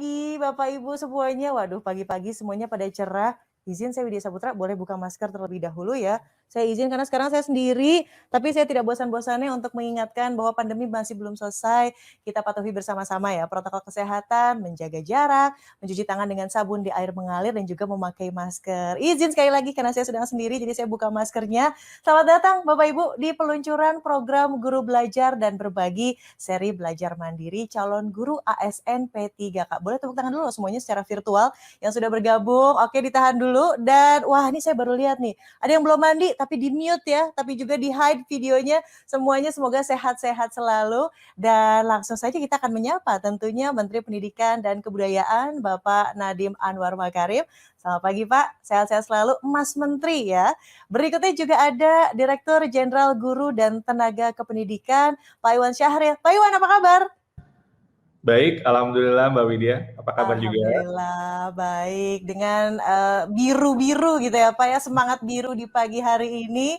pagi Bapak Ibu semuanya. Waduh, pagi-pagi semuanya pada cerah. Izin saya Widya Saputra boleh buka masker terlebih dahulu ya. Saya izin karena sekarang saya sendiri, tapi saya tidak bosan-bosannya untuk mengingatkan bahwa pandemi masih belum selesai. Kita patuhi bersama-sama ya protokol kesehatan, menjaga jarak, mencuci tangan dengan sabun di air mengalir dan juga memakai masker. Izin sekali lagi karena saya sedang sendiri jadi saya buka maskernya. Selamat datang Bapak Ibu di peluncuran program Guru Belajar dan Berbagi seri Belajar Mandiri calon guru ASN P3K. Boleh tepuk tangan dulu semuanya secara virtual yang sudah bergabung. Oke, ditahan dulu. Dan wah, ini saya baru lihat nih. Ada yang belum mandi tapi di mute ya, tapi juga di hide videonya. Semuanya semoga sehat-sehat selalu. Dan langsung saja kita akan menyapa tentunya Menteri Pendidikan dan Kebudayaan Bapak Nadiem Anwar Makarim. Selamat pagi Pak, sehat-sehat selalu Mas Menteri ya. Berikutnya juga ada Direktur Jenderal Guru dan Tenaga Kependidikan Pak Iwan Syahril. Pak Iwan, apa kabar? Baik, alhamdulillah Mbak Widya. Apa kabar juga? Alhamdulillah, baik. Dengan biru-biru gitu ya Pak ya, semangat biru di pagi hari ini.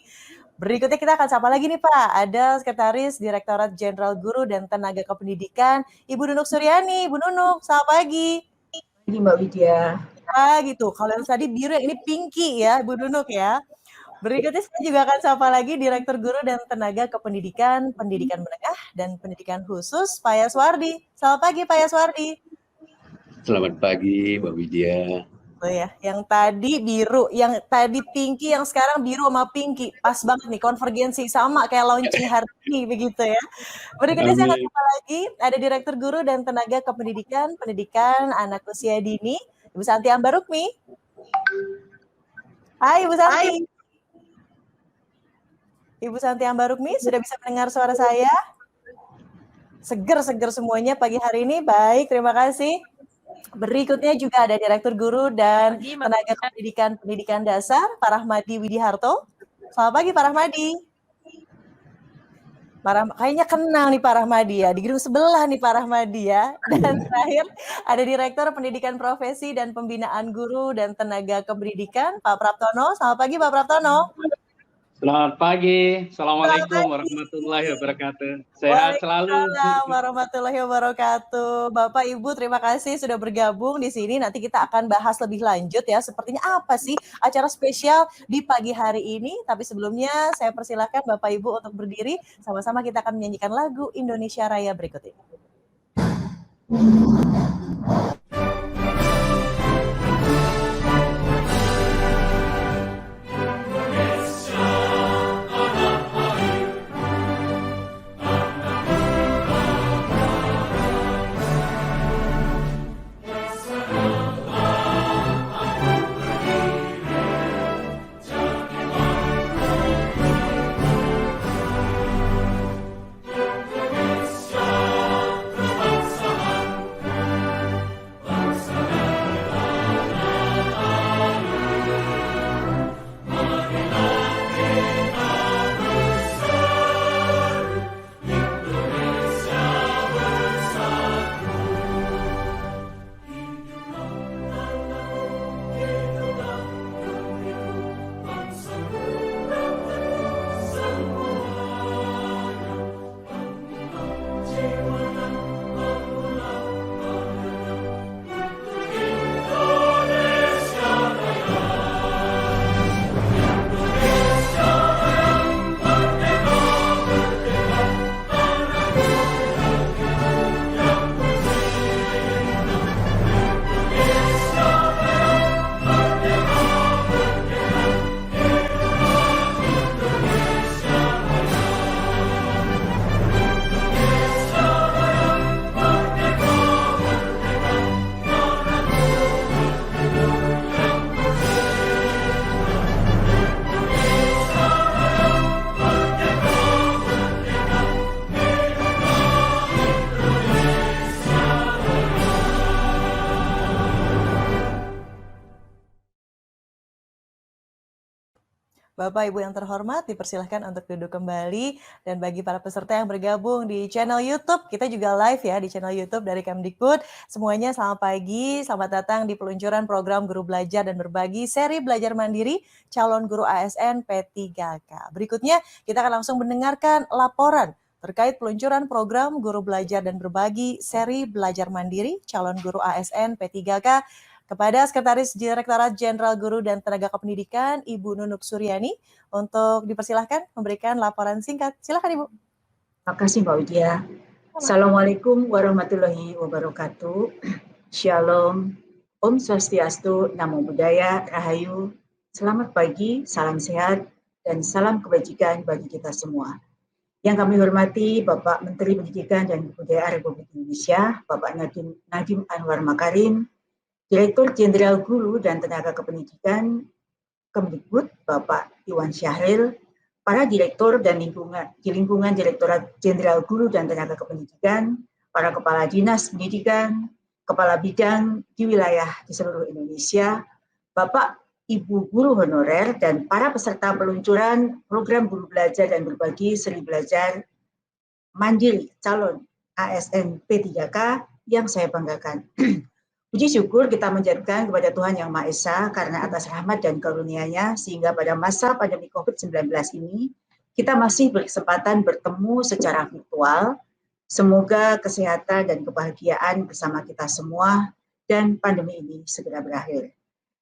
Berikutnya kita akan sapa lagi nih Pak, ada Sekretaris Direktorat Jenderal Guru dan Tenaga Kependidikan, Ibu Nunuk Suryani. Ibu Nunuk, selamat pagi. Pagi Mbak Widya. Gitu, kalau yang tadi biru, yang ini pinky ya Ibu Nunuk ya. Berikutnya saya juga akan sapa lagi Direktur Guru dan Tenaga Kependidikan, Pendidikan Menengah dan Pendidikan Khusus, Pak Yaswardi. Selamat pagi Pak Yaswardi. Selamat pagi Mbak Widya. Oh ya, yang tadi biru, yang tadi pinky, yang sekarang biru sama pinky. Pas banget nih, konvergensi sama kayak launching hari ini begitu ya. Berikutnya saya akan sapa lagi, ada Direktur Guru dan Tenaga Kependidikan, Pendidikan Anak Usia Dini, Ibu Santi Ambarukmi. Hai Ibu Santi. Ibu Santi Ambarukmi, sudah bisa mendengar suara saya? Seger-seger semuanya pagi hari ini. Baik, terima kasih. Berikutnya juga ada Direktur Guru dan Tenaga Pendidikan Pendidikan Dasar, Pak Rahmadi Widiharto. Selamat pagi Pak Rahmadi. Kayaknya kenal nih Pak Rahmadi ya, di gedung sebelah nih Pak Rahmadi ya. Dan terakhir ada Direktur Pendidikan Profesi dan Pembinaan Guru dan Tenaga Kependidikan, Pak Praptono. Selamat pagi Pak Praptono. Selamat pagi, Assalamualaikum warahmatullahi wabarakatuh. Sehat selalu. Waalaikumsalam warahmatullahi wabarakatuh. Bapak Ibu terima kasih sudah bergabung di sini. Nanti kita akan bahas lebih lanjut ya. Sepertinya apa sih acara spesial di pagi hari ini. Tapi sebelumnya saya persilakan Bapak Ibu untuk berdiri. Sama-sama kita akan menyanyikan lagu Indonesia Raya berikut ini. Bapak Ibu yang terhormat, dipersilahkan untuk duduk kembali. Dan bagi para peserta yang bergabung di channel YouTube, kita juga live ya di channel YouTube dari Kemdikbud. Semuanya selamat pagi, selamat datang di peluncuran program Guru Belajar dan Berbagi seri Belajar Mandiri calon guru ASN P3K. Berikutnya kita akan langsung mendengarkan laporan terkait peluncuran program Guru Belajar dan Berbagi seri Belajar Mandiri calon guru ASN P3K kepada Sekretaris Direktorat Jenderal Guru dan Tenaga Kependidikan Ibu Nunuk Suryani untuk dipersilahkan memberikan laporan singkat. Silakan Ibu. Terima kasih Mbak Widya. Assalamualaikum warahmatullahi wabarakatuh. Shalom, Om Swastiastu, Namo Buddhaya, Rahayu. Selamat pagi, salam sehat, dan salam kebajikan bagi kita semua. Yang kami hormati Bapak Menteri Pendidikan dan Kebudayaan Republik Indonesia, Bapak Nadiem Anwar Makarim, Direktur Jenderal Guru dan Tenaga Kependidikan Kemdikbud, Bapak Iwan Syahril, para direktur dan lingkungan Direktorat Jenderal Guru dan Tenaga Kependidikan, para kepala dinas pendidikan, kepala bidang di wilayah di seluruh Indonesia, Bapak Ibu guru honorer, dan para peserta peluncuran program Guru Belajar dan Berbagi seri Belajar Mandiri calon ASN P3K yang saya banggakan. Puji syukur kita menjadikan kepada Tuhan Yang Maha Esa karena atas rahmat dan karunia-Nya sehingga pada masa pandemi COVID-19 ini kita masih berkesempatan bertemu secara virtual. Semoga kesehatan dan kebahagiaan bersama kita semua dan pandemi ini segera berakhir.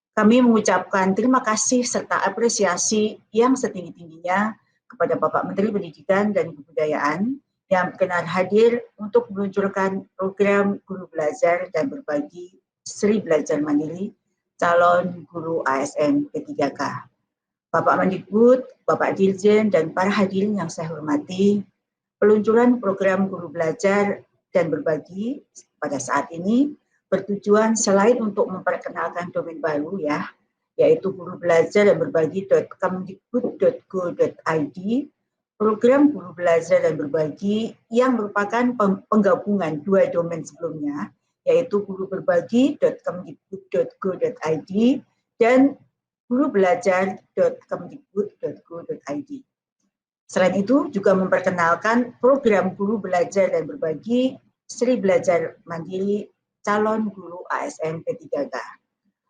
Kami mengucapkan terima kasih serta apresiasi yang setinggi-tingginya kepada Bapak Menteri Pendidikan dan Kebudayaan yang berkenan hadir untuk meluncurkan program Guru Belajar dan Berbagi seri Belajar Mandiri calon guru ASN P3K. Bapak Mendikbud, Bapak Dirjen, dan para hadirin yang saya hormati, peluncuran program Guru Belajar dan Berbagi pada saat ini bertujuan selain untuk memperkenalkan domain baru yaitu Guru Belajar dan Berbagi.kemdikbud.go.id, program Guru Belajar dan Berbagi yang merupakan penggabungan dua domain sebelumnya, yaitu guruberbagi.kemdikbud.go.id dan gurubelajar.kemdikbud.go.id. Selain itu juga memperkenalkan program Guru Belajar dan Berbagi seri Belajar Mandiri calon guru ASN P3K.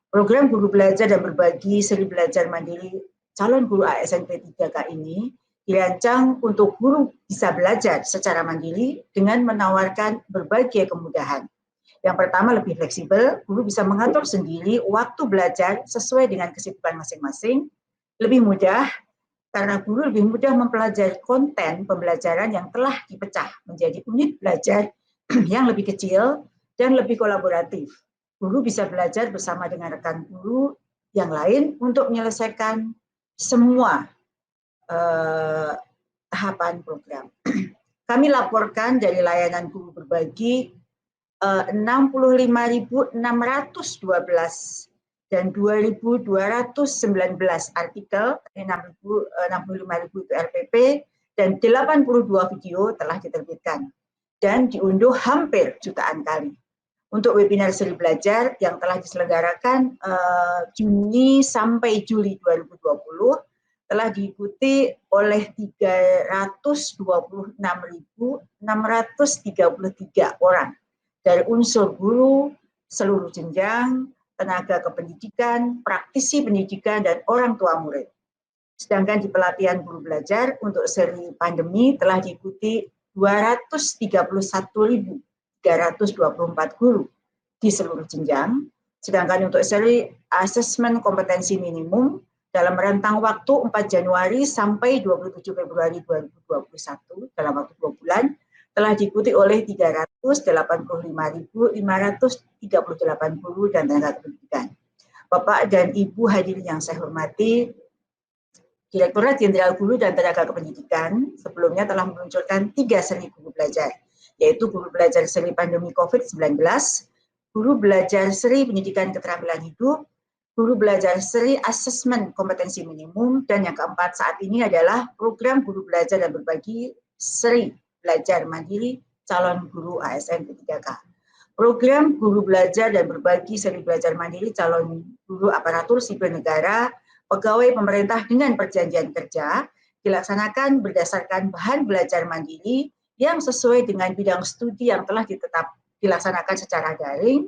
Program Guru Belajar dan Berbagi seri Belajar Mandiri calon guru ASN P3K ini dirancang untuk guru bisa belajar secara mandiri dengan menawarkan berbagai kemudahan. Yang pertama, lebih fleksibel, guru bisa mengatur sendiri waktu belajar sesuai dengan kesibukan masing-masing. Lebih mudah, karena guru lebih mudah mempelajari konten pembelajaran yang telah dipecah menjadi unit belajar yang lebih kecil dan lebih kolaboratif. Guru bisa belajar bersama dengan rekan guru yang lain untuk menyelesaikan semua tahapan program. Kami laporkan dari layanan Guru Berbagi 65.612 dan 2.219 artikel, 65.000 itu RPP, dan 82 video telah diterbitkan dan diunduh hampir jutaan kali. Untuk webinar seri belajar yang telah diselenggarakan Juni sampai Juli 2020 telah diikuti oleh 326.633 orang dari unsur guru, seluruh jenjang, tenaga kependidikan, praktisi pendidikan, dan orang tua murid. Sedangkan di pelatihan guru belajar untuk seri pandemi telah diikuti 231.324 guru di seluruh jenjang. Sedangkan untuk seri asesmen kompetensi minimum dalam rentang waktu 4 Januari sampai 27 Februari 2021 dalam waktu 2 bulan telah diikuti oleh 385.538 guru dan tenaga kependidikan. Bapak dan Ibu hadirin yang saya hormati, Direktorat Jenderal Guru dan Tenaga Kependidikan sebelumnya telah meluncurkan 3 seri guru belajar, yaitu Guru Belajar seri Pandemi COVID-19, Guru Belajar seri Pendidikan Keterampilan Hidup, Guru Belajar seri Asesmen Kompetensi Minimum, dan yang keempat saat ini adalah program Guru Belajar dan Berbagi seri Belajar Mandiri calon guru ASN P3K. Program Guru Belajar dan Berbagi seri Belajar Mandiri calon guru aparatur sipil negara, pegawai pemerintah dengan perjanjian kerja dilaksanakan berdasarkan bahan belajar mandiri yang sesuai dengan bidang studi yang telah dilaksanakan secara daring,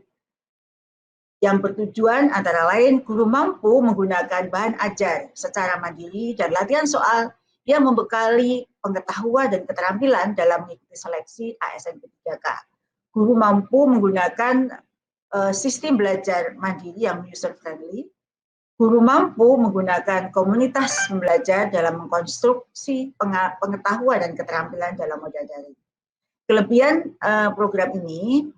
yang bertujuan antara lain guru mampu menggunakan bahan ajar secara mandiri dan latihan soal yang membekali pengetahuan dan keterampilan dalam mengikuti seleksi ASN P3K. Guru mampu menggunakan sistem belajar mandiri yang user-friendly. Guru mampu menggunakan komunitas belajar dalam mengkonstruksi pengetahuan dan keterampilan dalam modal daring. Kelebihan program ini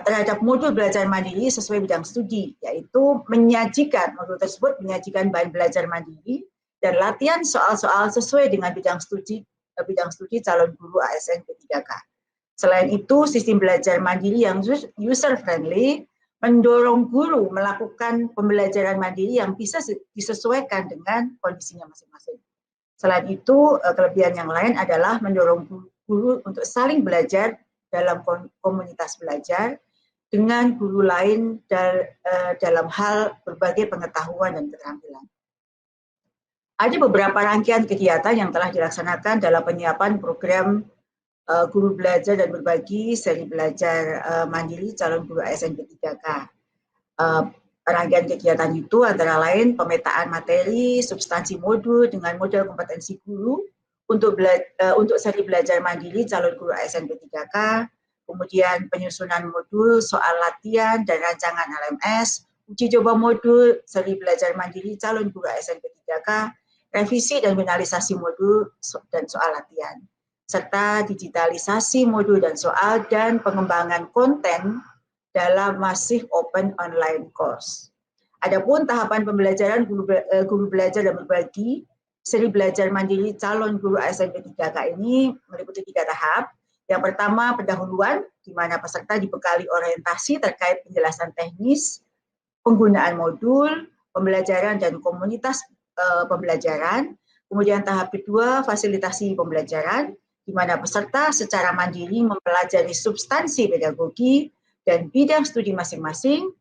terhadap modul belajar mandiri sesuai bidang studi, yaitu modul tersebut menyajikan bahan belajar mandiri dan latihan soal-soal sesuai dengan bidang studi calon guru ASN P3K. Selain itu, sistem belajar mandiri yang user-friendly mendorong guru melakukan pembelajaran mandiri yang bisa disesuaikan dengan kondisinya masing-masing. Selain itu, kelebihan yang lain adalah mendorong guru untuk saling belajar dalam komunitas belajar dengan guru lain dalam hal berbagai pengetahuan dan keterampilan. Ada beberapa rangkaian kegiatan yang telah dilaksanakan dalam penyiapan program Guru Belajar dan Berbagi seri belajar mandiri calon guru ASN P3K. Rangkaian kegiatan itu antara lain pemetaan materi, substansi modul dengan model kompetensi guru untuk seri belajar mandiri calon guru ASN P3K, kemudian penyusunan modul, soal latihan dan rancangan LMS, uji coba modul seri belajar mandiri calon guru ASN P3K, revisi dan finalisasi modul dan soal latihan, serta digitalisasi modul dan soal dan pengembangan konten dalam masif open online course. Adapun tahapan pembelajaran guru belajar dan berbagi seri belajar mandiri calon guru ASN P3K ini meliputi 3 tahap. Yang pertama, pendahuluan, di mana peserta dibekali orientasi terkait penjelasan teknis, penggunaan modul, pembelajaran dan komunitas pembelajaran. Kemudian tahap kedua, fasilitasi pembelajaran, di mana peserta secara mandiri mempelajari substansi pedagogi dan bidang studi masing-masing,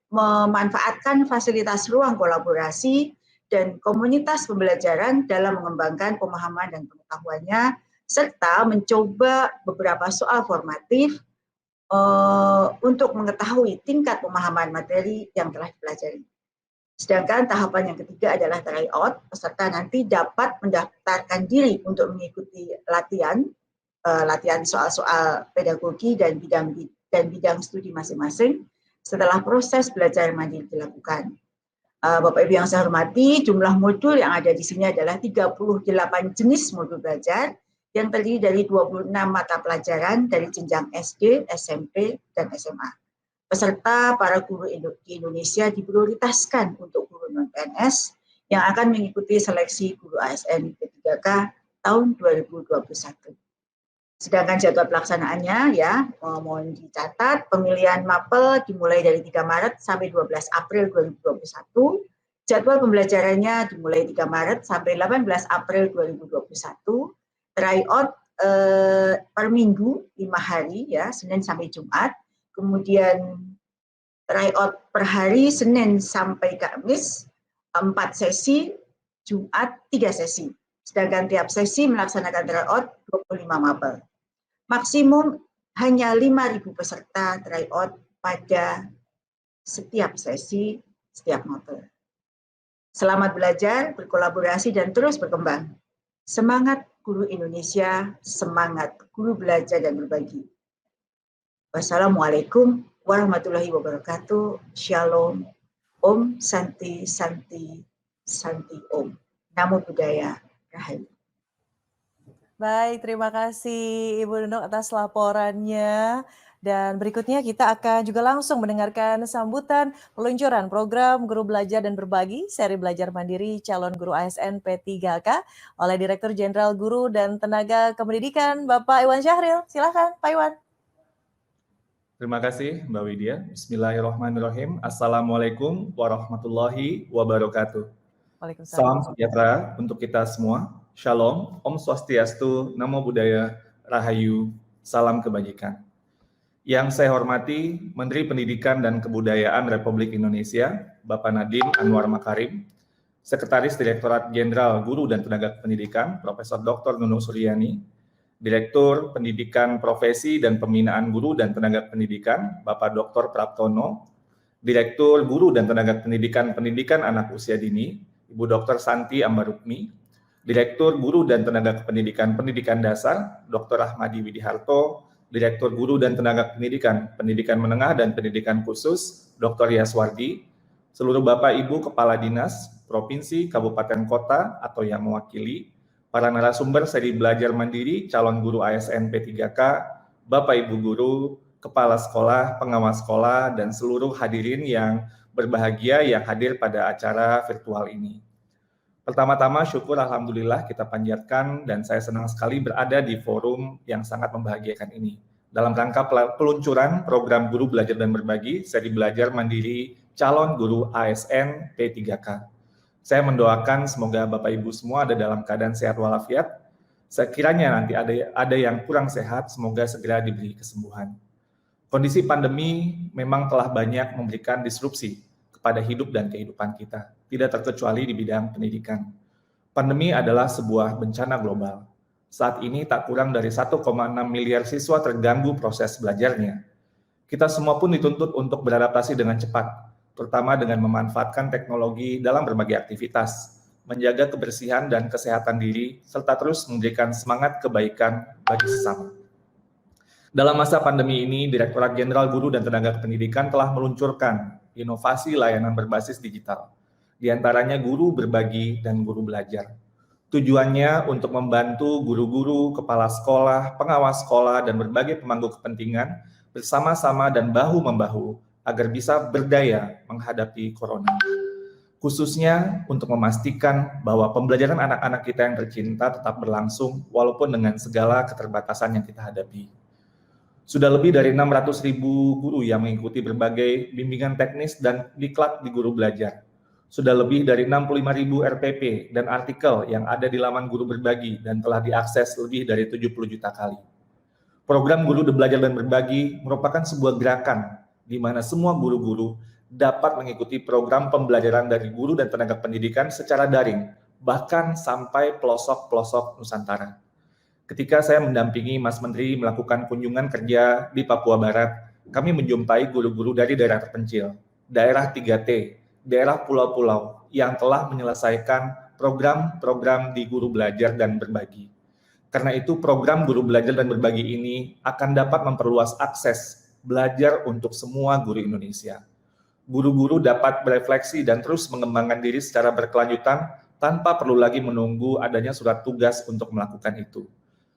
memanfaatkan fasilitas ruang kolaborasi dan komunitas pembelajaran dalam mengembangkan pemahaman dan pengetahuannya, serta mencoba beberapa soal formatif untuk mengetahui tingkat pemahaman materi yang telah dipelajari. Sedangkan tahapan yang ketiga adalah tryout, peserta nanti dapat mendaftarkan diri untuk mengikuti latihan soal-soal pedagogi dan bidang studi masing-masing setelah proses belajar mandiri dilakukan. Bapak Ibu yang saya hormati, jumlah modul yang ada di sini adalah 38 jenis modul belajar yang terdiri dari 26 mata pelajaran dari jenjang SD, SMP, dan SMA. Peserta para guru di Indonesia diprioritaskan untuk guru non-PNS yang akan mengikuti seleksi guru ASN P3K tahun 2021. Sedangkan jadwal pelaksanaannya ya mohon dicatat, pemilihan mapel dimulai dari 3 Maret sampai 12 April 2021. Jadwal pembelajarannya dimulai 3 Maret sampai 18 April 2021. Tryout per minggu 5 hari ya, Senin sampai Jumat. Kemudian tryout per hari Senin sampai Kamis 4 sesi, Jumat 3 sesi. Sedangkan tiap sesi melaksanakan tryout 25 mapel. Maksimum hanya 5.000 peserta tryout pada setiap sesi, setiap mapel. Selamat belajar, berkolaborasi, dan terus berkembang. Semangat guru Indonesia, semangat guru belajar dan berbagi. Wassalamualaikum warahmatullahi wabarakatuh. Shalom. Om Santi Santi Santi Om. Namo Buddhaya. Rahayu. Baik, terima kasih Ibu Nunung atas laporannya. Dan berikutnya kita akan juga langsung mendengarkan sambutan peluncuran program Guru Belajar dan Berbagi seri belajar mandiri calon guru ASN P3K oleh Direktur Jenderal Guru dan Tenaga Kependidikan Bapak Iwan Syahril. Silakan Pak Iwan. Terima kasih Mbak Widya. Bismillahirrahmanirrahim. Assalamualaikum warahmatullahi wabarakatuh. Salam sejahtera untuk kita semua. Shalom, Om Swastiastu, Namo Buddhaya, Rahayu, salam kebajikan. Yang saya hormati Menteri Pendidikan dan Kebudayaan Republik Indonesia, Bapak Nadiem Anwar Makarim, Sekretaris Direktorat Jenderal Guru dan Tenaga Pendidikan, Profesor Dr. Nunung Suryani, Direktur Pendidikan Profesi dan Pembinaan Guru dan Tenaga Pendidikan, Bapak Dr. Praptono, Direktur Guru dan Tenaga Pendidikan Anak Usia Dini, Ibu Dr. Santi Ambarukmi, Direktur Guru dan Tenaga Kependidikan Pendidikan Dasar, Dr. Ahmadi Widiharto, Direktur Guru dan Tenaga Pendidikan Pendidikan Menengah dan Pendidikan Khusus, Dr. Yaswardi, seluruh Bapak Ibu Kepala Dinas, Provinsi, Kabupaten Kota, atau yang mewakili, para narasumber seri belajar mandiri, calon guru ASN P3K, Bapak Ibu Guru, Kepala Sekolah, Pengawas Sekolah, dan seluruh hadirin yang berbahagia yang hadir pada acara virtual ini. Pertama-tama syukur Alhamdulillah kita panjatkan dan saya senang sekali berada di forum yang sangat membahagiakan ini. Dalam rangka peluncuran program Guru Belajar dan Berbagi, seri belajar mandiri calon guru ASN P3K. Saya mendoakan semoga Bapak Ibu semua ada dalam keadaan sehat walafiat. Sekiranya nanti ada yang kurang sehat, semoga segera diberi kesembuhan. Kondisi pandemi memang telah banyak memberikan disrupsi kepada hidup dan kehidupan kita, tidak terkecuali di bidang pendidikan. Pandemi adalah sebuah bencana global. Saat ini tak kurang dari 1,6 miliar siswa terganggu proses belajarnya. Kita semua pun dituntut untuk beradaptasi dengan cepat, terutama dengan memanfaatkan teknologi dalam berbagai aktivitas, menjaga kebersihan dan kesehatan diri, serta terus memberikan semangat kebaikan bagi sesama. Dalam masa pandemi ini, Direktorat Jenderal Guru dan Tenaga Pendidikan telah meluncurkan inovasi layanan berbasis digital, di antaranya Guru Berbagi dan Guru Belajar. Tujuannya untuk membantu guru-guru, kepala sekolah, pengawas sekolah, dan berbagai pemangku kepentingan bersama-sama dan bahu-membahu agar bisa berdaya menghadapi corona. Khususnya untuk memastikan bahwa pembelajaran anak-anak kita yang tercinta tetap berlangsung walaupun dengan segala keterbatasan yang kita hadapi. Sudah lebih dari 600.000 guru yang mengikuti berbagai bimbingan teknis dan diklat di Guru Belajar. Sudah lebih dari 65.000 RPP dan artikel yang ada di laman Guru Berbagi dan telah diakses lebih dari 70 juta kali. Program Guru Belajar dan Berbagi merupakan sebuah gerakan di mana semua guru-guru dapat mengikuti program pembelajaran dari guru dan tenaga pendidikan secara daring, bahkan sampai pelosok-pelosok Nusantara. Ketika saya mendampingi Mas Menteri melakukan kunjungan kerja di Papua Barat, kami menjumpai guru-guru dari daerah terpencil, daerah 3T, daerah pulau-pulau yang telah menyelesaikan program-program di Guru Belajar dan Berbagi. Karena itu program Guru Belajar dan Berbagi ini akan dapat memperluas akses belajar untuk semua guru Indonesia. Guru-guru dapat berefleksi dan terus mengembangkan diri secara berkelanjutan tanpa perlu lagi menunggu adanya surat tugas untuk melakukan itu.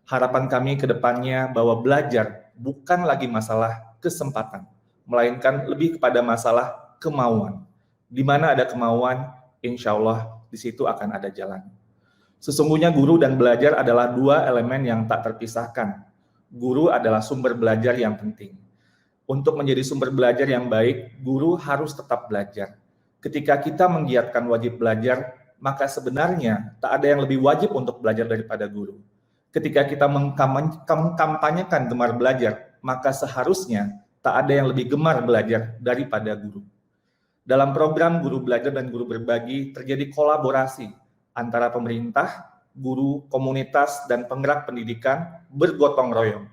Harapan kami ke depannya bahwa belajar bukan lagi masalah kesempatan, melainkan lebih kepada masalah kemauan. Di mana ada kemauan, insya Allah di situ akan ada jalan. Sesungguhnya guru dan belajar adalah dua elemen yang tak terpisahkan. Guru adalah sumber belajar yang penting. Untuk menjadi sumber belajar yang baik, guru harus tetap belajar. Ketika kita menggiatkan wajib belajar, maka sebenarnya tak ada yang lebih wajib untuk belajar daripada guru. Ketika kita mengkampanyekan gemar belajar, maka seharusnya tak ada yang lebih gemar belajar daripada guru. Dalam program Guru Belajar dan Guru Berbagi terjadi kolaborasi antara pemerintah, guru, komunitas, dan penggerak pendidikan bergotong royong,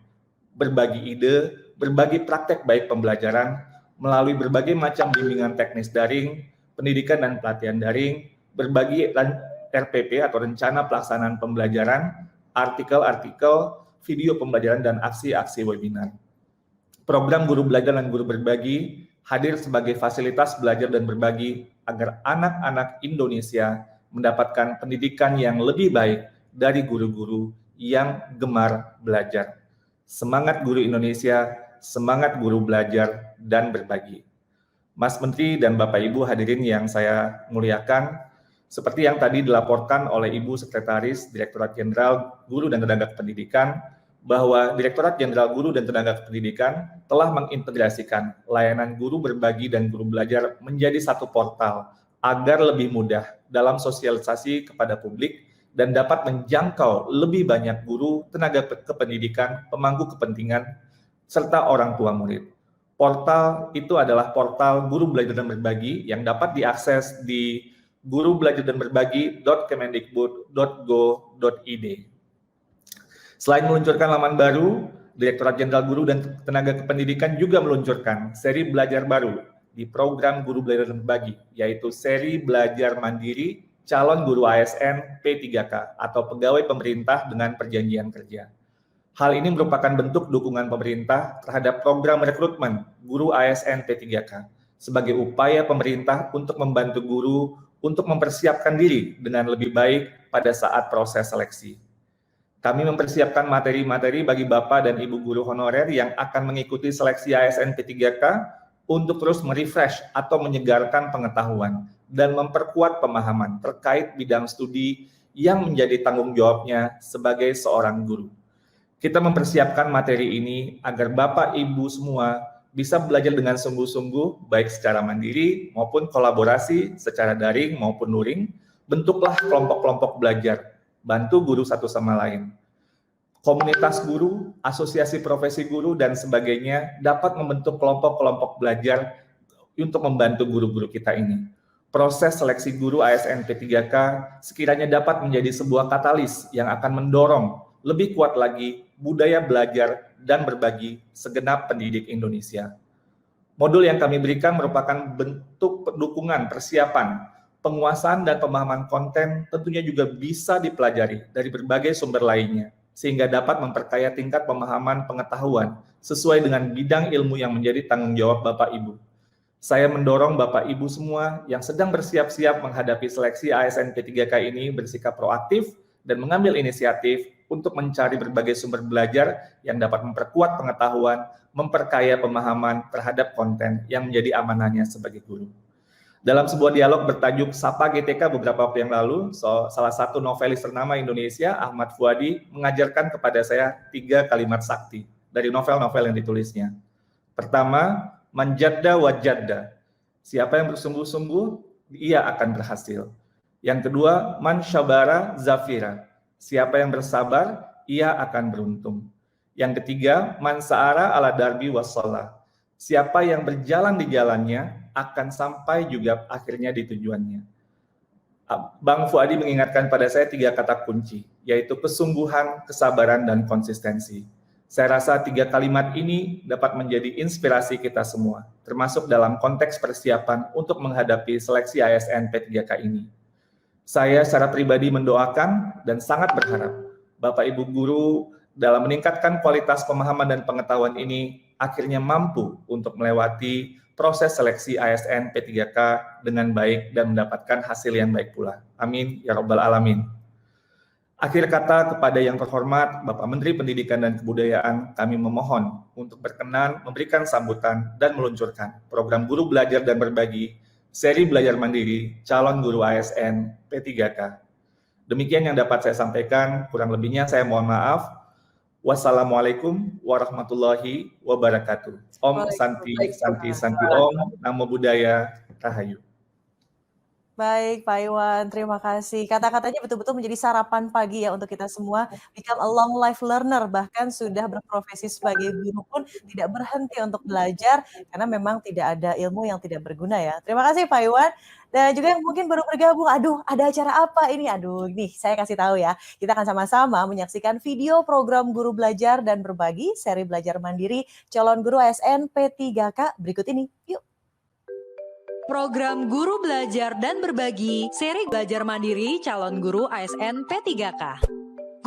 berbagi ide, berbagi praktek baik pembelajaran, melalui berbagai macam bimbingan teknis daring, pendidikan dan pelatihan daring, berbagi RPP atau rencana pelaksanaan pembelajaran, artikel-artikel, video pembelajaran, dan aksi-aksi webinar. Program Guru Belajar dan Guru Berbagi hadir sebagai fasilitas belajar dan berbagi agar anak-anak Indonesia mendapatkan pendidikan yang lebih baik dari guru-guru yang gemar belajar. Semangat guru Indonesia, semangat guru belajar dan berbagi. Mas Menteri dan Bapak Ibu hadirin yang saya muliakan, seperti yang tadi dilaporkan oleh Ibu Sekretaris Direktorat Jenderal Guru dan Tenaga Pendidikan, bahwa Direktorat Jenderal Guru dan Tenaga Pendidikan telah mengintegrasikan layanan Guru Berbagi dan Guru Belajar menjadi satu portal agar lebih mudah dalam sosialisasi kepada publik dan dapat menjangkau lebih banyak guru, tenaga kependidikan, pemangku kepentingan, serta orang tua murid. Portal itu adalah portal Guru Belajar dan Berbagi yang dapat diakses di gurubelajardanberbagi.kemendikbud.go.id. Selain meluncurkan laman baru, Direktorat Jenderal Guru dan Tenaga Kependidikan juga meluncurkan seri belajar baru di program Guru Belajar dan Berbagi, yaitu seri belajar mandiri calon guru ASN P3K atau pegawai pemerintah dengan perjanjian kerja. Hal ini merupakan bentuk dukungan pemerintah terhadap program rekrutmen guru ASN P3K sebagai upaya pemerintah untuk membantu guru untuk mempersiapkan diri dengan lebih baik pada saat proses seleksi. Kami mempersiapkan materi-materi bagi Bapak dan Ibu guru honorer yang akan mengikuti seleksi ASN P3K untuk terus merefresh atau menyegarkan pengetahuan dan memperkuat pemahaman terkait bidang studi yang menjadi tanggung jawabnya sebagai seorang guru. Kita mempersiapkan materi ini agar Bapak Ibu semua bisa belajar dengan sungguh-sungguh, baik secara mandiri maupun kolaborasi secara daring maupun luring. Bentuklah kelompok-kelompok belajar, bantu guru satu sama lain. Komunitas guru, asosiasi profesi guru, dan sebagainya dapat membentuk kelompok-kelompok belajar untuk membantu guru-guru kita ini. Proses seleksi guru ASN P3K sekiranya dapat menjadi sebuah katalis yang akan mendorong lebih kuat lagi budaya belajar dan berbagi segenap pendidik Indonesia. Modul yang kami berikan merupakan bentuk dukungan persiapan, penguasaan dan pemahaman konten tentunya juga bisa dipelajari dari berbagai sumber lainnya, sehingga dapat memperkaya tingkat pemahaman pengetahuan sesuai dengan bidang ilmu yang menjadi tanggung jawab Bapak Ibu. Saya mendorong Bapak Ibu semua yang sedang bersiap-siap menghadapi seleksi ASN P3K ini bersikap proaktif dan mengambil inisiatif untuk mencari berbagai sumber belajar yang dapat memperkuat pengetahuan, memperkaya pemahaman terhadap konten yang menjadi amanahnya sebagai guru. Dalam sebuah dialog bertajuk Sapa GTK beberapa waktu yang lalu, salah satu novelis ternama Indonesia, Ahmad Fuadi, mengajarkan kepada saya 3 kalimat sakti dari novel-novel yang ditulisnya. Pertama, manjadda wajadda. Siapa yang bersungguh-sungguh, ia akan berhasil. Yang kedua, man syabara zafira. Siapa yang bersabar, ia akan beruntung. Yang ketiga, man sa'ara ala darbi wassalah. Siapa yang berjalan di jalannya akan sampai juga akhirnya di tujuannya. Bang Fuadi mengingatkan pada saya 3 kata kunci, yaitu kesungguhan, kesabaran, dan konsistensi. Saya rasa 3 kalimat ini dapat menjadi inspirasi kita semua, termasuk dalam konteks persiapan untuk menghadapi seleksi ASN P3K ini. Saya secara pribadi mendoakan dan sangat berharap Bapak Ibu guru dalam meningkatkan kualitas pemahaman dan pengetahuan ini akhirnya mampu untuk melewati proses seleksi ASN P3K dengan baik dan mendapatkan hasil yang baik pula. Amin ya Rabbal Alamin. Akhir kata kepada yang terhormat Bapak Menteri Pendidikan dan Kebudayaan, kami memohon untuk berkenan memberikan sambutan dan meluncurkan program Guru Belajar dan Berbagi seri belajar mandiri calon guru ASN P3K. Demikian yang dapat saya sampaikan, kurang lebihnya saya mohon maaf. Wassalamualaikum warahmatullahi wabarakatuh. Om Santi Santi Santi Om, Namo Buddhaya, Rahayu. Baik, Pak Iwan, terima kasih. Kata-katanya betul-betul menjadi sarapan pagi ya untuk kita semua. Become a long life learner, bahkan sudah berprofesi sebagai guru pun tidak berhenti untuk belajar, karena memang tidak ada ilmu yang tidak berguna ya. Terima kasih Pak Iwan. Dan juga yang mungkin baru bergabung, aduh ada acara apa ini? Aduh, nih saya kasih tahu ya. Kita akan sama-sama menyaksikan video program Guru Belajar dan Berbagi, seri belajar mandiri calon guru ASN P3K berikut ini. Yuk. Program Guru Belajar dan Berbagi, seri belajar mandiri calon guru ASN P3K.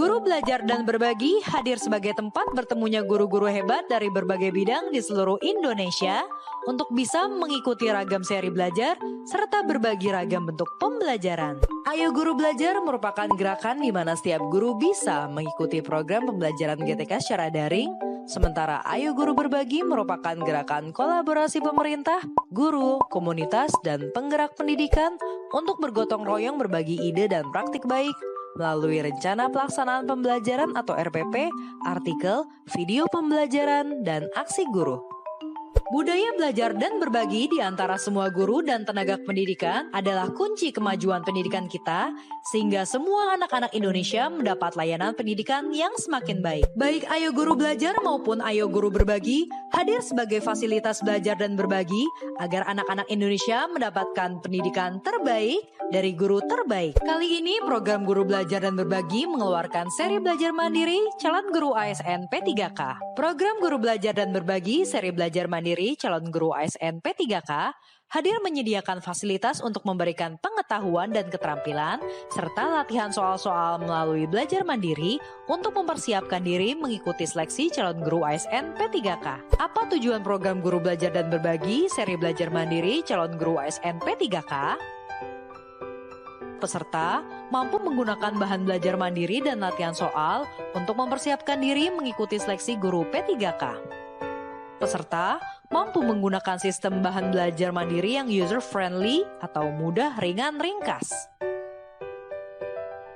Guru Belajar dan Berbagi hadir sebagai tempat bertemunya guru-guru hebat dari berbagai bidang di seluruh Indonesia untuk bisa mengikuti ragam seri belajar serta berbagi ragam bentuk pembelajaran. Ayo Guru Belajar merupakan gerakan di mana setiap guru bisa mengikuti program pembelajaran GTK secara daring, sementara Ayo Guru Berbagi merupakan gerakan kolaborasi pemerintah, guru, komunitas, dan penggerak pendidikan untuk bergotong royong berbagi ide dan praktik baik melalui rencana pelaksanaan pembelajaran atau RPP, artikel, video pembelajaran, dan aksi guru. Budaya belajar dan berbagi di antara semua guru dan tenaga pendidikan adalah kunci kemajuan pendidikan kita, sehingga semua anak-anak Indonesia mendapat layanan pendidikan yang semakin baik. Baik Ayo Guru Belajar maupun Ayo Guru Berbagi hadir sebagai fasilitas belajar dan berbagi agar anak-anak Indonesia mendapatkan pendidikan terbaik dari guru terbaik. Kali ini program Guru Belajar dan Berbagi mengeluarkan seri belajar mandiri calon guru ASN P3K. Program Guru Belajar dan Berbagi seri belajar mandiri Mandiri calon guru ASN P3K hadir menyediakan fasilitas untuk memberikan pengetahuan dan keterampilan serta latihan soal-soal melalui belajar mandiri untuk mempersiapkan diri mengikuti seleksi calon guru ASN P3K. Apa tujuan program Guru Belajar dan Berbagi seri belajar mandiri calon guru ASN P3K? Peserta mampu menggunakan bahan belajar mandiri dan latihan soal untuk mempersiapkan diri mengikuti seleksi guru P3K. Peserta mampu menggunakan sistem bahan belajar mandiri yang user-friendly atau mudah, ringan, ringkas.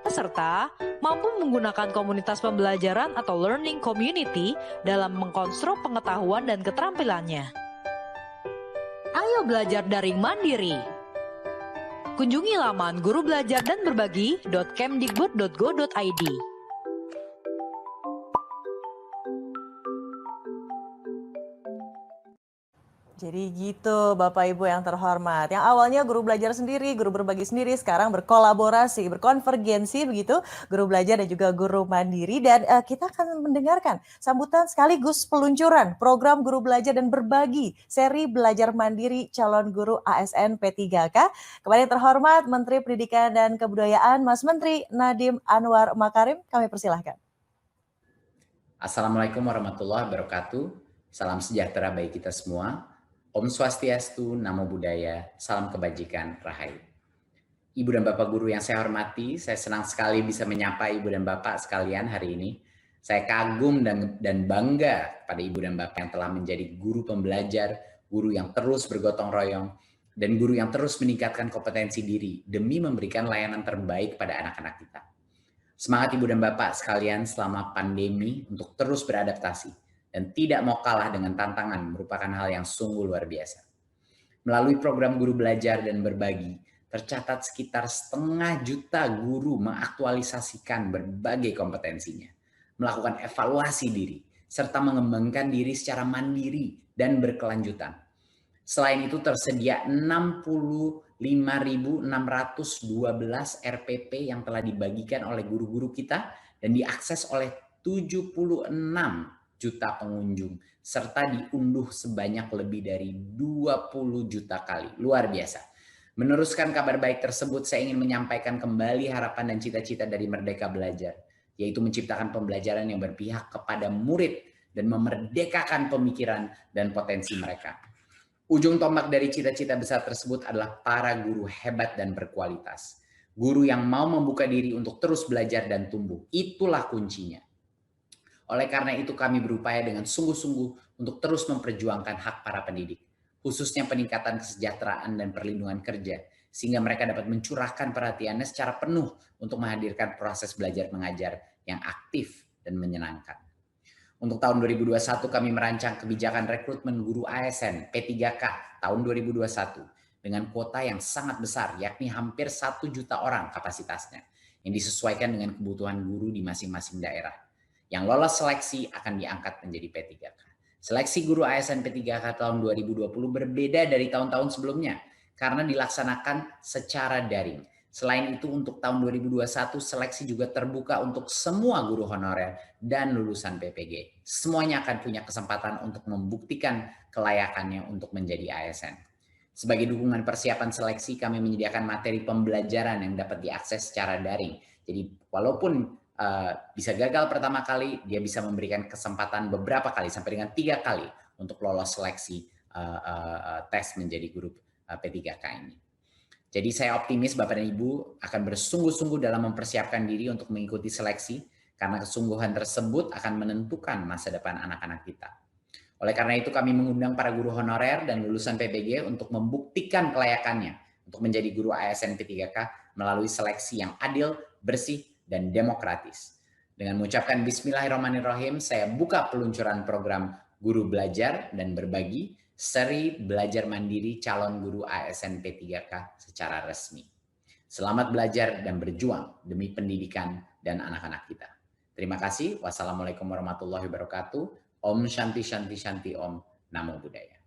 Peserta mampu menggunakan komunitas pembelajaran atau learning community dalam mengkonstruk pengetahuan dan keterampilannya. Ayo belajar daring mandiri. Kunjungi laman gurubelajardanberbagi.kemdikbud.go.id. Jadi gitu Bapak Ibu yang terhormat. Yang awalnya guru belajar sendiri, guru berbagi sendiri, sekarang berkolaborasi, berkonvergensi begitu, guru belajar dan juga guru mandiri. Dan kita akan mendengarkan sambutan sekaligus peluncuran program guru belajar dan berbagi seri belajar mandiri calon guru ASN P3K. Kepada yang terhormat Menteri Pendidikan dan Kebudayaan, Mas Menteri Nadiem Anwar Makarim, kami persilahkan. Assalamualaikum warahmatullahi wabarakatuh. Salam sejahtera bagi kita semua. Om Swastiastu, Namo Buddhaya, salam kebajikan, Rahayu. Ibu dan Bapak guru yang saya hormati, saya senang sekali bisa menyapa Ibu dan Bapak sekalian hari ini. Saya kagum dan bangga pada Ibu dan Bapak yang telah menjadi guru pembelajar, guru yang terus bergotong royong, dan guru yang terus meningkatkan kompetensi diri demi memberikan layanan terbaik pada anak-anak kita. Semangat Ibu dan Bapak sekalian selama pandemi untuk terus beradaptasi dan tidak mau kalah dengan tantangan merupakan hal yang sungguh luar biasa. Melalui program Guru Belajar dan Berbagi, tercatat sekitar 500.000 guru mengaktualisasikan berbagai kompetensinya, melakukan evaluasi diri, serta mengembangkan diri secara mandiri dan berkelanjutan. Selain itu tersedia 65.612 RPP yang telah dibagikan oleh guru-guru kita dan diakses oleh 76 juta pengunjung, serta diunduh sebanyak lebih dari 20 juta kali. Luar biasa. Meneruskan kabar baik tersebut, saya ingin menyampaikan kembali harapan dan cita-cita dari Merdeka Belajar, yaitu menciptakan pembelajaran yang berpihak kepada murid dan memerdekakan pemikiran dan potensi mereka. Ujung tombak dari cita-cita besar tersebut adalah para guru hebat dan berkualitas. Guru yang mau membuka diri untuk terus belajar dan tumbuh. Itulah kuncinya. Oleh karena itu kami berupaya dengan sungguh-sungguh untuk terus memperjuangkan hak para pendidik, khususnya peningkatan kesejahteraan dan perlindungan kerja, sehingga mereka dapat mencurahkan perhatiannya secara penuh untuk menghadirkan proses belajar mengajar yang aktif dan menyenangkan. Untuk tahun 2021 kami merancang kebijakan rekrutmen guru ASN P3K tahun 2021 dengan kuota yang sangat besar, yakni hampir 1 juta orang kapasitasnya, yang disesuaikan dengan kebutuhan guru di masing-masing daerah. Yang lolos seleksi akan diangkat menjadi P3K. Seleksi guru ASN P3K tahun 2020 berbeda dari tahun-tahun sebelumnya karena dilaksanakan secara daring. Selain itu untuk tahun 2021 seleksi juga terbuka untuk semua guru honorer dan lulusan PPG. Semuanya akan punya kesempatan untuk membuktikan kelayakannya untuk menjadi ASN. Sebagai dukungan persiapan seleksi, kami menyediakan materi pembelajaran yang dapat diakses secara daring. Jadi walaupun bisa gagal pertama kali, dia bisa memberikan kesempatan beberapa kali sampai dengan 3 kali untuk lolos seleksi tes menjadi guru P3K ini. Jadi saya optimis Bapak dan Ibu akan bersungguh-sungguh dalam mempersiapkan diri untuk mengikuti seleksi karena kesungguhan tersebut akan menentukan masa depan anak-anak kita. Oleh karena itu kami mengundang para guru honorer dan lulusan PPG untuk membuktikan kelayakannya untuk menjadi guru ASN P3K melalui seleksi yang adil, bersih, dan demokratis. Dengan mengucapkan Bismillahirrahmanirrahim, saya buka peluncuran program Guru Belajar dan Berbagi seri belajar mandiri calon guru ASN P3K secara resmi. Selamat belajar dan berjuang demi pendidikan dan anak-anak kita. Terima kasih. Wassalamualaikum warahmatullahi wabarakatuh. Om Shanti Shanti Shanti Om. Namo Buddhaya.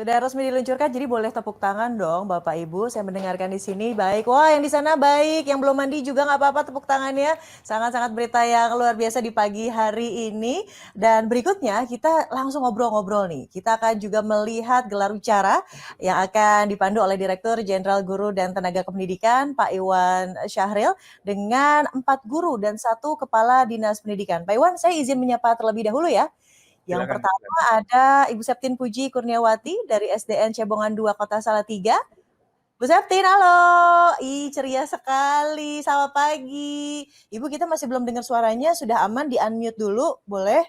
Sudah resmi diluncurkan, jadi boleh tepuk tangan dong Bapak Ibu. Saya mendengarkan di sini baik. Wah, yang di sana baik, yang belum mandi juga nggak apa-apa tepuk tangannya. Sangat-sangat berita yang luar biasa di pagi hari ini. Dan berikutnya kita langsung ngobrol-ngobrol nih. Kita akan juga melihat gelar bicara yang akan dipandu oleh Direktur Jenderal Guru dan Tenaga Kependidikan Pak Iwan Syahril dengan 4 guru dan 1 Kepala Dinas Pendidikan. Pak Iwan, saya izin menyapa terlebih dahulu ya. Yang Silakan. pertama ada Ibu Septin Puji Kurniawati dari SDN Cebongan 2 Kota Salatiga. Bu Septin, halo. Ih, ceria sekali. Selamat pagi. Ibu, kita masih belum dengar suaranya. Sudah aman di-unmute dulu, boleh?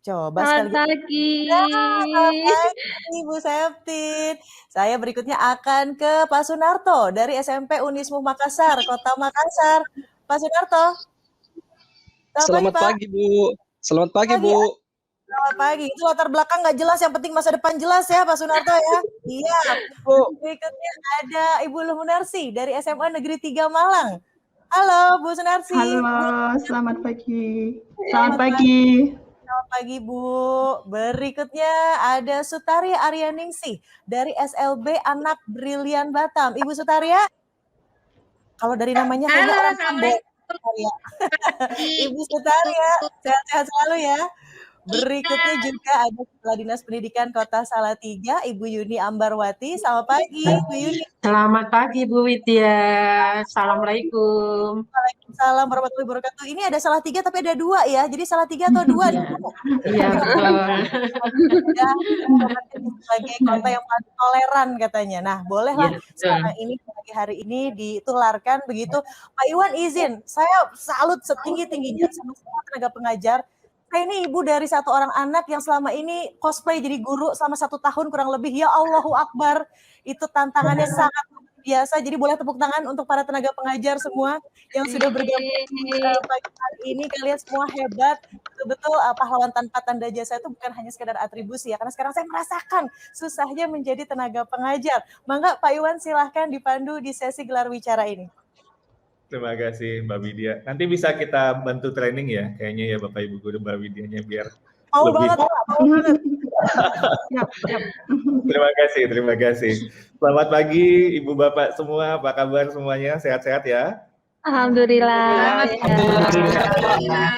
Coba Selamat sekali. pagi. Ya, selamat pagi, Bu Septin. Saya berikutnya akan ke Pak Sunarto dari SMP Unismu Makassar, Kota Makassar. Pak Sunarto. Selamat pagi, Bu. Selamat pagi, Bu. Selamat pagi. Itu latar belakang nggak jelas, yang penting masa depan jelas ya, Pak Sunarto ya. Iya. Berikutnya ada Ibu Lumunarsi dari SMA Negeri 3 Malang. Halo, Bu Sunarsi. Halo, selamat pagi. Selamat pagi. Selamat pagi, Bu. Berikutnya ada Sutaria Aryaningsih dari SLB Anak Brilian Batam. Ibu Sutaria, kalau dari namanya kayaknya orang Assalamualaikum. Ibu Sutaria, sehat-sehat selalu ya. Berikutnya juga ada Kepala Dinas Pendidikan Kota Salatiga, Ibu Yuni Ambarwati. Selamat pagi, Bu Yuni. Selamat pagi, Bu Widya. Assalamualaikum. Waalaikumsalam warahmatullahi wabarakatuh. Ini ada Salatiga tapi ada 2 ya. Jadi Salatiga atau 2? Iya, betul. Ya, sebagai kota yang paling toleran katanya. Nah, bolehlah sekarang ini pagi hari ini ditularkan begitu. Pak Iwan izin, saya salut setinggi-tingginya sama semua tenaga pengajar. Saya ini ibu dari 1 orang anak yang selama ini cosplay jadi guru selama 1 tahun kurang lebih. Ya Allahu Akbar, itu tantangannya sangat luar biasa. Jadi boleh tepuk tangan untuk para tenaga pengajar semua yang sudah bergabung pagi hari ini. Kalian semua hebat, betul-betul pahlawan tanpa tanda jasa itu bukan hanya sekedar atribusi ya. Karena sekarang saya merasakan susahnya menjadi tenaga pengajar. Mangga Pak Iwan silahkan dipandu di sesi gelar wicara ini. Terima kasih Mbak Widya. Nanti bisa kita bantu training ya, kayaknya ya Bapak Ibu Guru Mbak Widyanya biar mau lebih. Banget, mau banget. Terima kasih. Selamat pagi Ibu Bapak semua, apa kabar semuanya? Sehat-sehat ya? Alhamdulillah. Alhamdulillah.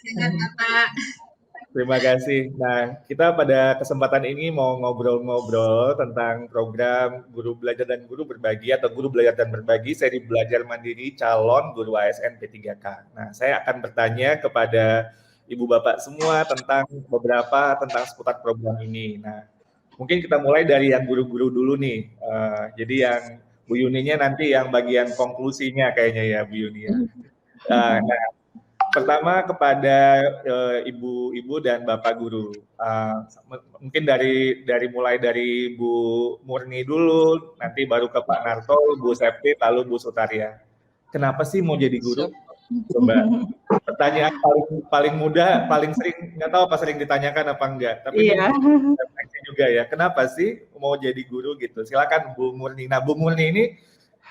Sehat Bapak. Terima kasih. Nah, kita pada kesempatan ini mau ngobrol-ngobrol tentang program Guru Belajar dan Guru Berbagi atau Guru Belajar dan Berbagi seri belajar mandiri calon guru ASN P3K. Nah, saya akan bertanya kepada Ibu Bapak semua tentang seputar program ini. Nah, mungkin kita mulai dari yang guru-guru dulu nih. Jadi yang Bu Yuninya nanti yang bagian konklusinya kayaknya ya Bu Yuni. Nah, pertama kepada ibu-ibu dan bapak guru, mungkin mulai dari Bu Murni dulu, nanti baru ke Pak Narto, Bu Septi, lalu Bu Sutaria. Kenapa sih mau jadi guru? Coba pertanyaan paling mudah, paling sering, nggak tahu apa sering ditanyakan apa enggak, tapi refleksi juga ya. Kenapa sih mau jadi guru gitu? Silakan Bu Murni. Nah, Bu Murni ini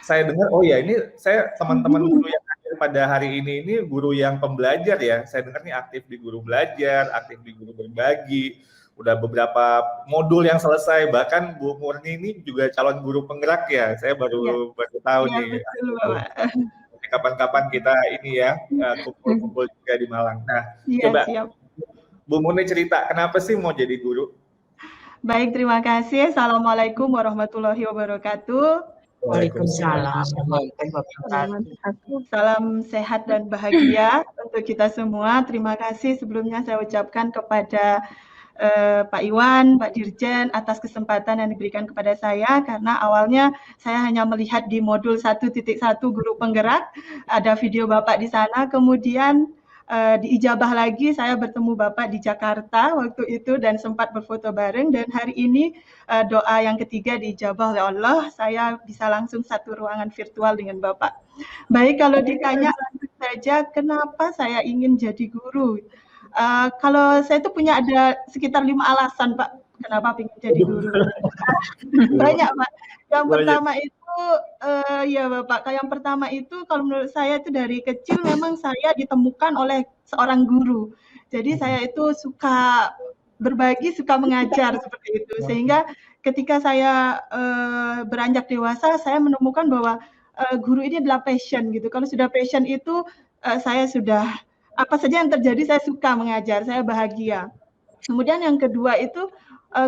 saya dengar, oh ya ini saya teman-teman guru yang hadir pada hari ini guru yang pembelajar ya. Saya dengar nih aktif di Guru Belajar, aktif di Guru Berbagi, udah beberapa modul yang selesai. Bahkan Bu Murni ini juga calon guru penggerak ya. Saya baru tahu nih. Kapan-kapan kita ini ya kumpul-kumpul juga di Malang. Nah, coba Bu Murni cerita kenapa sih mau jadi guru? Baik, terima kasih. Assalamualaikum warahmatullahi wabarakatuh. Waalaikumsalam. Salam sehat dan bahagia untuk kita semua. Terima kasih sebelumnya saya ucapkan kepada Pak Iwan, Pak Dirjen atas kesempatan yang diberikan kepada saya, karena awalnya saya hanya melihat di modul 1.1 guru penggerak, ada video Bapak di sana, kemudian diijabah lagi saya bertemu Bapak di Jakarta waktu itu dan sempat berfoto bareng, dan hari ini doa yang ketiga diijabah oleh Allah, saya bisa langsung satu ruangan virtual dengan Bapak. Baik, kalau ditanya langsung saja kenapa saya ingin jadi guru. Kalau saya itu punya ada sekitar 5 alasan Pak, kenapa ingin jadi guru. Banyak Pak. Yang pertama itu, ya Bapak, yang pertama itu kalau menurut saya itu dari kecil memang saya ditemukan oleh seorang guru. Jadi saya itu suka berbagi, suka mengajar seperti itu. Sehingga ketika saya beranjak dewasa, saya menemukan bahwa guru ini adalah passion gitu. Kalau sudah passion itu saya sudah apa saja yang terjadi saya suka mengajar, saya bahagia. Kemudian yang kedua itu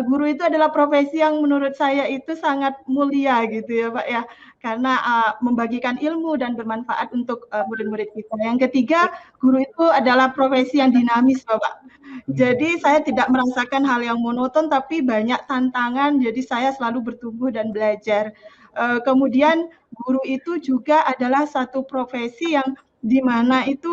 guru itu adalah profesi yang menurut saya itu sangat mulia gitu ya Pak ya, karena membagikan ilmu dan bermanfaat untuk murid-murid kita. Yang ketiga, guru itu adalah profesi yang dinamis Bapak. Jadi saya tidak merasakan hal yang monoton tapi banyak tantangan, jadi saya selalu bertumbuh dan belajar. Kemudian guru itu juga adalah satu profesi yang di mana itu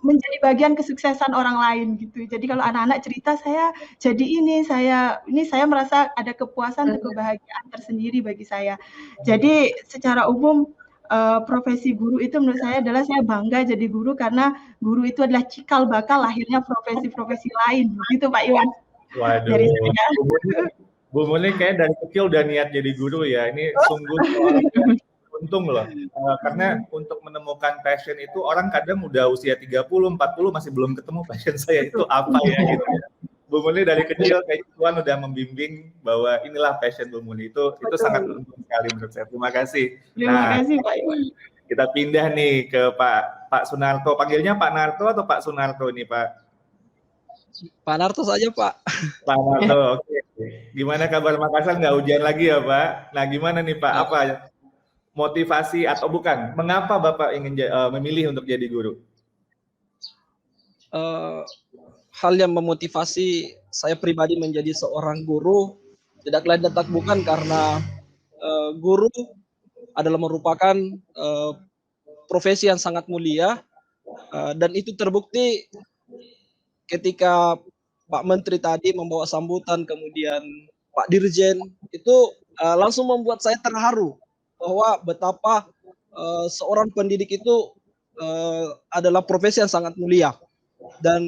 menjadi bagian kesuksesan orang lain gitu. Jadi kalau anak-anak cerita saya jadi ini saya merasa ada kepuasan dan kebahagiaan tersendiri bagi saya. Jadi secara umum profesi guru itu menurut saya adalah saya bangga jadi guru karena guru itu adalah cikal bakal lahirnya profesi-profesi lain. Gitu Pak Iwan. Waduh. Dari saya. Bu Muni kayak dari kecil udah niat jadi guru ya. Ini sungguh untung loh. Karena untuk menemukan passion itu orang kadang udah usia 30, 40 masih belum ketemu passion saya itu apa ya gitu. Bu Muni dari kecil kayak Tuhan udah membimbing bahwa inilah passion Bu Muni itu sangat beruntung sekali menurut saya. Terima kasih. Terima kasih Pak Iwan. Kita pindah nih ke Pak Sunarto. Panggilnya Pak Narto atau Pak Sunarto nih Pak? Pak Narto saja Pak. Pak Narto, oke. Gimana kabar Makassar? Nggak hujan lagi ya Pak? Nah gimana nih Pak? Apa motivasi atau bukan? Mengapa Bapak ingin memilih untuk jadi guru? Hal yang memotivasi saya pribadi menjadi seorang guru tidak lain dan tak bukan karena guru adalah merupakan profesi yang sangat mulia dan itu terbukti ketika Pak Menteri tadi membawa sambutan, kemudian Pak Dirjen, itu langsung membuat saya terharu bahwa betapa seorang pendidik itu adalah profesi yang sangat mulia. Dan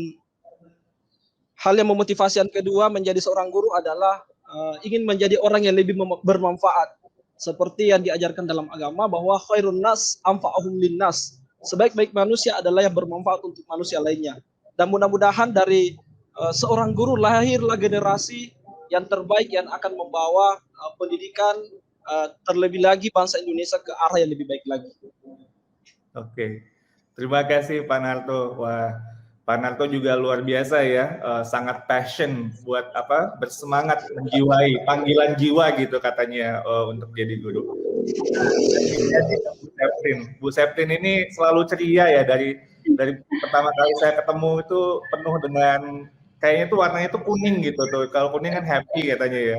hal yang memotivasi yang kedua menjadi seorang guru adalah ingin menjadi orang yang lebih bermanfaat. Seperti yang diajarkan dalam agama bahwa khairun nas anfa'uhum linnas. Sebaik-baik manusia adalah yang bermanfaat untuk manusia lainnya. Dan mudah-mudahan dari seorang guru lahirlah generasi yang terbaik yang akan membawa pendidikan terlebih lagi bangsa Indonesia ke arah yang lebih baik lagi. Oke, terima kasih Pak Narto. Wah, Pak Narto juga luar biasa ya, sangat passion buat bersemangat menjiwai panggilan jiwa gitu katanya untuk jadi guru. Bu Septin ini selalu ceria ya dari pertama kali saya ketemu itu penuh dengan kayaknya tuh warnanya tuh kuning gitu tuh. Kalau kuning kan happy katanya ya.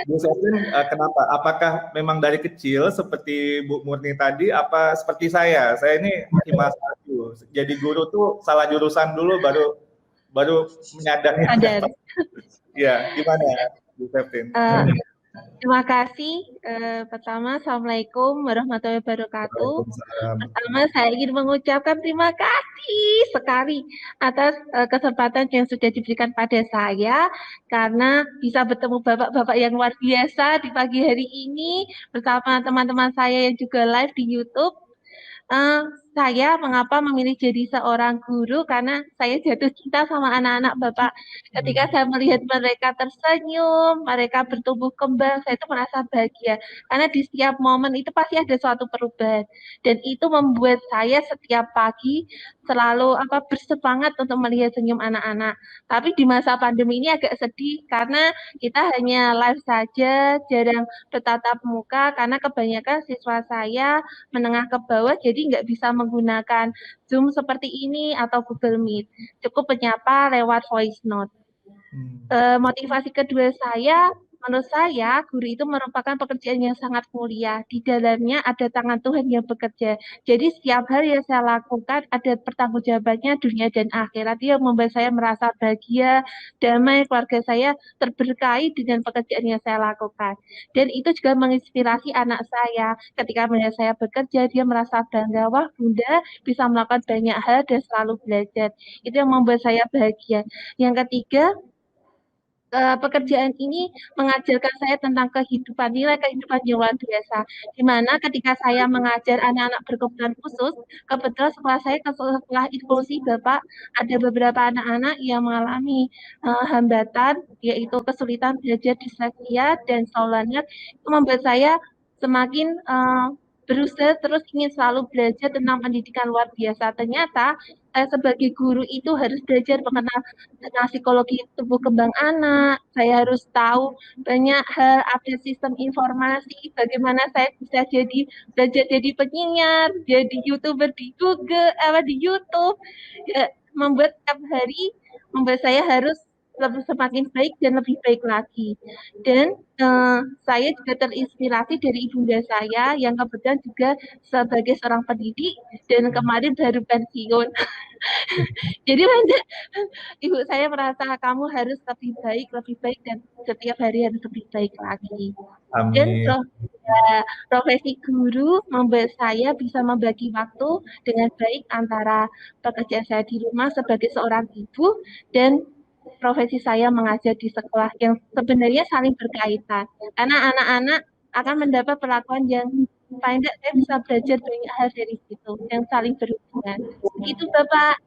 Bu Septin kenapa? Apakah memang dari kecil seperti Bu Murni tadi apa seperti saya? Saya ini Himas 1. Jadi guru tuh salah jurusan dulu baru menyadari. Ya, gimana Bu Septin? Terima kasih. Pertama, Assalamualaikum warahmatullahi wabarakatuh. Pertama, saya ingin mengucapkan terima kasih sekali atas kesempatan yang sudah diberikan pada saya karena bisa bertemu bapak-bapak yang luar biasa di pagi hari ini bersama teman-teman saya yang juga live di YouTube. Saya mengapa memilih jadi seorang guru karena saya jatuh cinta sama anak-anak Bapak. Ketika saya melihat mereka tersenyum, mereka bertumbuh kembang, saya itu merasa bahagia. Karena di setiap momen itu pasti ada suatu perubahan. Dan itu membuat saya setiap pagi selalu bersemangat untuk melihat senyum anak-anak. Tapi di masa pandemi ini agak sedih karena kita hanya live saja, jarang bertatap muka karena kebanyakan siswa saya menengah ke bawah jadi nggak bisa menggunakan Zoom seperti ini atau Google Meet. Cukup menyapa lewat voice note. Motivasi kedua saya, menurut saya guru itu merupakan pekerjaan yang sangat mulia. Di dalamnya ada tangan Tuhan yang bekerja. Jadi setiap hal yang saya lakukan ada pertanggungjawabannya dunia dan akhirat. Itu yang membuat saya merasa bahagia, damai, keluarga saya terberkahi dengan pekerjaan yang saya lakukan. Dan itu juga menginspirasi anak saya. Ketika melihat saya bekerja, dia merasa bangga. Wah, Bunda bisa melakukan banyak hal dan selalu belajar. Itu yang membuat saya bahagia. Yang ketiga, pekerjaan ini mengajarkan saya tentang kehidupan, nilai kehidupan yang luar biasa. Di mana ketika saya mengajar anak-anak berkebutuhan khusus, kebetulan sekolah inklusi Bapak, ada beberapa anak-anak yang mengalami hambatan, yaitu kesulitan belajar, disleksia, dan saulannya. Itu membuat saya semakin berusaha terus ingin selalu belajar tentang pendidikan luar biasa. Ternyata saya sebagai guru itu harus belajar mengenal tentang psikologi tumbuh kembang anak. Saya harus tahu banyak hal, update sistem informasi, bagaimana saya bisa belajar jadi penyiar, jadi YouTuber di Google, di YouTube. Ya, membuat setiap hari membuat saya harus semakin baik dan lebih baik lagi. Dan saya juga terinspirasi dari ibunda saya yang kebetulan juga sebagai seorang pendidik dan kemarin baru pensiun. Jadi ibu saya merasa kamu harus lebih baik dan setiap hari harus lebih baik lagi. Amin. Dan profesi guru membuat saya bisa membagi waktu dengan baik antara pekerjaan saya di rumah sebagai seorang ibu dan profesi saya mengajar di sekolah yang sebenarnya saling berkaitan. Karena anak-anak akan mendapat perlakuan yang paling tidak saya bisa belajar banyak hal dari situ, yang saling berhubungan. Begitu Bapak.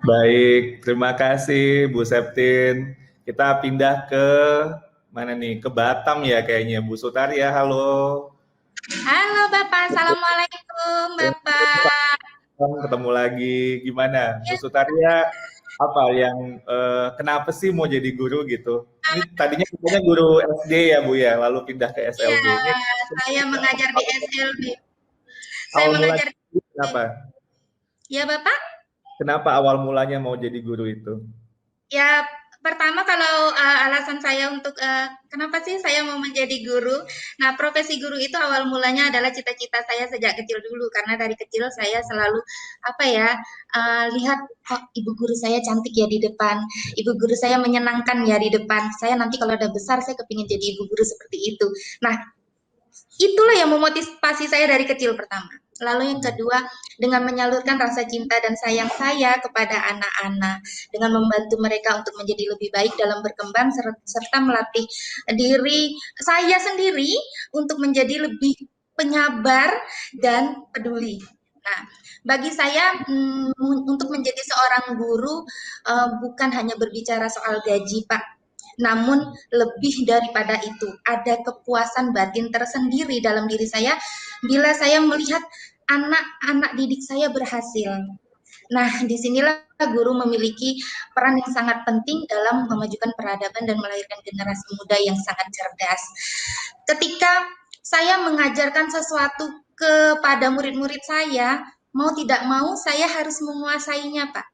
Baik, terima kasih Bu Septin. Kita pindah ke mana nih? Ke Batam ya kayaknya. Bu Sutaria, halo. Halo Bapak, Assalamualaikum Bapak. Ketemu lagi. Gimana? Bu Sutaria, apa yang kenapa sih mau jadi guru gitu? Ini tadinya katanya guru SD ya Bu ya, lalu pindah ke SLB. Iya, saya mengajar di SLB. Saya mengajar di kenapa? Ya Bapak? Kenapa awal mulanya mau jadi guru itu? Ya, pertama kalau alasan saya untuk kenapa sih saya mau menjadi guru? Nah, profesi guru itu awal mulanya adalah cita-cita saya sejak kecil dulu, karena dari kecil saya selalu lihat ibu guru saya cantik ya di depan, ibu guru saya menyenangkan ya di depan. Saya nanti kalau udah besar saya kepingin jadi ibu guru seperti itu. Nah, itulah yang memotivasi saya dari kecil pertama. Lalu yang kedua, dengan menyalurkan rasa cinta dan sayang saya kepada anak-anak, dengan membantu mereka untuk menjadi lebih baik dalam berkembang, serta melatih diri saya sendiri untuk menjadi lebih penyabar dan peduli. Nah, bagi saya untuk menjadi seorang guru bukan hanya berbicara soal gaji, Pak. Namun lebih daripada itu, ada kepuasan batin tersendiri dalam diri saya bila saya melihat anak-anak didik saya berhasil. Nah, disinilah guru memiliki peran yang sangat penting dalam memajukan peradaban dan melahirkan generasi muda yang sangat cerdas. Ketika saya mengajarkan sesuatu kepada murid-murid saya, mau tidak mau saya harus menguasainya, Pak.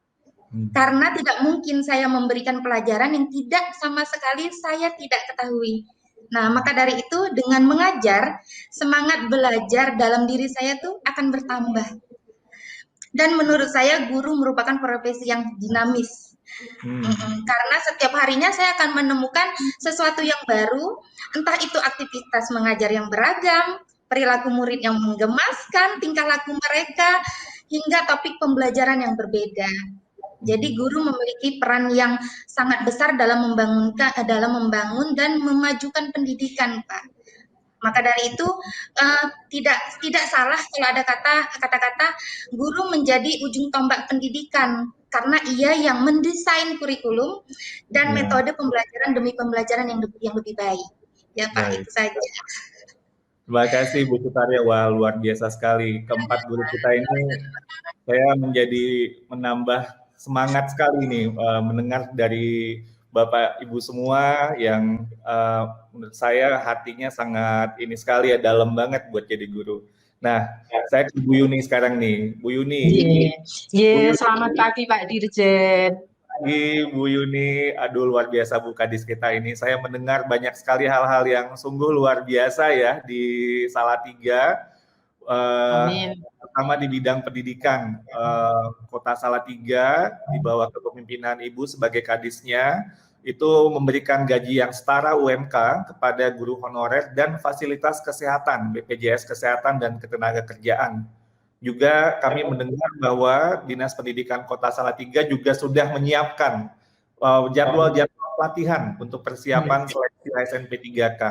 Karena tidak mungkin saya memberikan pelajaran yang tidak sama sekali saya tidak ketahui. Nah, maka dari itu dengan mengajar, semangat belajar dalam diri saya tuh akan bertambah. Dan menurut saya guru merupakan profesi yang dinamis. Karena setiap harinya saya akan menemukan sesuatu yang baru, entah itu aktivitas mengajar yang beragam, perilaku murid yang menggemaskan, tingkah laku mereka, hingga topik pembelajaran yang berbeda. Jadi guru memiliki peran yang sangat besar dalam membangun dan memajukan pendidikan, Pak. Maka dari itu tidak salah kalau ada kata-kata guru menjadi ujung tombak pendidikan, karena ia yang mendesain kurikulum dan metode pembelajaran demi pembelajaran yang lebih baik. Ya Pak, itu saja. Terima kasih Bu Sutaria, wah luar biasa sekali. Keempat guru kita ini saya menambah semangat sekali nih mendengar dari Bapak Ibu semua yang menurut saya hatinya sangat ini sekali ya, dalam banget buat jadi guru. Nah, saya ke Bu Yuni sekarang nih. Bu Yuni. Selamat pagi Pak Dirjen. Pagi Bu Yuni, aduh luar biasa Bu Kadis kita ini. Saya mendengar banyak sekali hal-hal yang sungguh luar biasa ya di Salatiga. Pertama di bidang pendidikan, Kota Salatiga di bawah kepemimpinan Ibu sebagai kadisnya itu memberikan gaji yang setara UMK kepada guru honorer dan fasilitas kesehatan, BPJS Kesehatan dan Ketenagakerjaan. Juga kami mendengar bahwa Dinas Pendidikan Kota Salatiga juga sudah menyiapkan jadwal-jadwal pelatihan untuk persiapan seleksi ASN P3K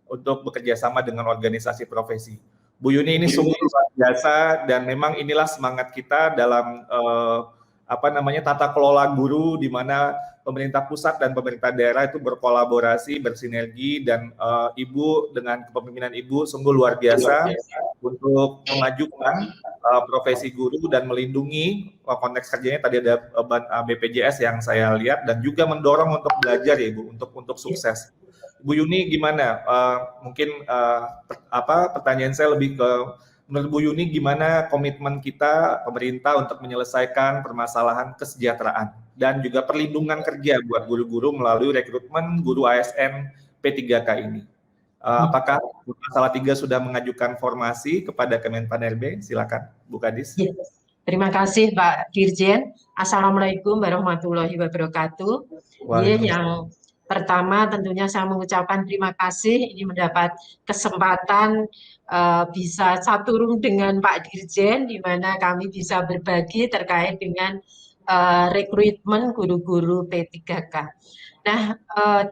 untuk bekerja sama dengan organisasi profesi. Bu Yuni ini sungguh luar biasa dan memang inilah semangat kita dalam tata kelola guru di mana pemerintah pusat dan pemerintah daerah itu berkolaborasi, bersinergi, dan Ibu dengan kepemimpinan Ibu sungguh luar biasa untuk memajukan profesi guru dan melindungi konteks kerjanya. Tadi ada BPJS yang saya lihat dan juga mendorong untuk belajar ya Ibu, untuk sukses. Bu Yuni gimana? Mungkin pertanyaan saya lebih ke menurut Bu Yuni gimana komitmen kita pemerintah untuk menyelesaikan permasalahan kesejahteraan dan juga perlindungan kerja buat guru-guru melalui rekrutmen guru ASN P3K ini. Apakah Salatiga sudah mengajukan formasi kepada Kemenpan-RB? Silakan Bu Kadis. Terima kasih Pak Dirjen. Assalamualaikum warahmatullahi wabarakatuh. Yang pertama tentunya saya mengucapkan terima kasih ini mendapat kesempatan bisa satu dengan Pak Dirjen di mana kami bisa berbagi terkait dengan rekrutmen guru-guru P3K. Nah,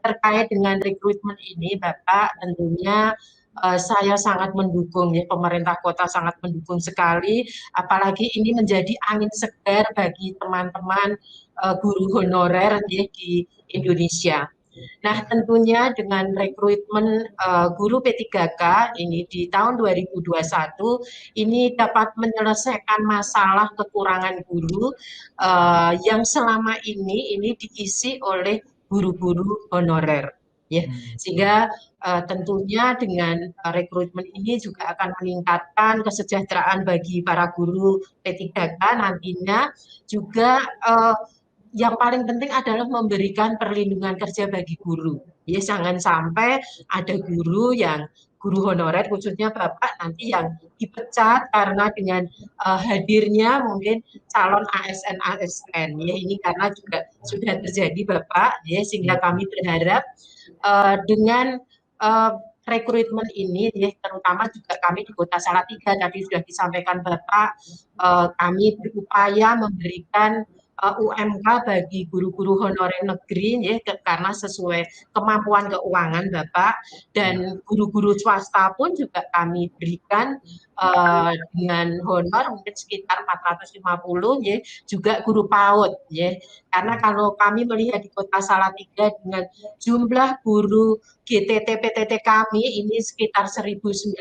terkait dengan rekrutmen ini Bapak tentunya saya sangat mendukung ya, pemerintah kota sangat mendukung sekali, apalagi ini menjadi angin segar bagi teman-teman guru honorer ya, di Indonesia. Nah, tentunya dengan rekrutmen guru P3K ini di tahun 2021 ini dapat menyelesaikan masalah kekurangan guru yang selama ini diisi oleh guru-guru honorer. Ya, sehingga tentunya dengan rekrutmen ini juga akan meningkatkan kesejahteraan bagi para guru P3K nantinya juga yang paling penting adalah memberikan perlindungan kerja bagi guru. Ya, jangan sampai ada guru honorer khususnya Bapak nanti yang dipecat karena dengan hadirnya mungkin calon ASN. Ya, ini karena juga sudah terjadi Bapak, ya, sehingga kami berharap dengan rekrutmen ini, ya, terutama juga kami di Kota Salatiga tadi sudah disampaikan Bapak, kami berupaya memberikan UMK bagi guru-guru honorer negeri ya, karena sesuai kemampuan keuangan Bapak, dan guru-guru swasta pun juga kami berikan dengan honor mungkin sekitar 450 ya, juga guru PAUD ya. Karena kalau kami melihat di Kota Salatiga dengan jumlah guru GTT PTT kami ini sekitar 1.902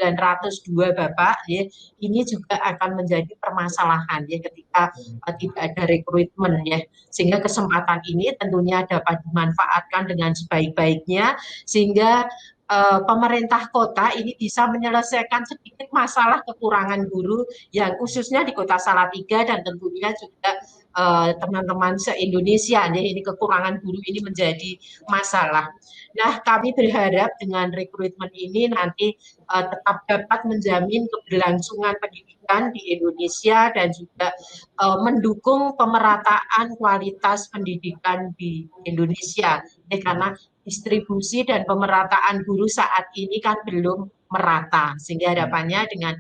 Bapak ya, ini juga akan menjadi permasalahan ya ketika tidak ada rekrutmen ya, sehingga kesempatan ini tentunya dapat dimanfaatkan dengan sebaik-baiknya sehingga pemerintah kota ini bisa menyelesaikan sedikit masalah kekurangan guru yang khususnya di Kota Salatiga dan tentunya juga teman-teman se-Indonesia ya, ini kekurangan guru ini menjadi masalah. Nah, kami berharap dengan rekrutmen ini nanti tetap dapat menjamin keberlangsungan pendidikan di Indonesia dan juga mendukung pemerataan kualitas pendidikan di Indonesia. Karena distribusi dan pemerataan guru saat ini kan belum merata, sehingga harapannya dengan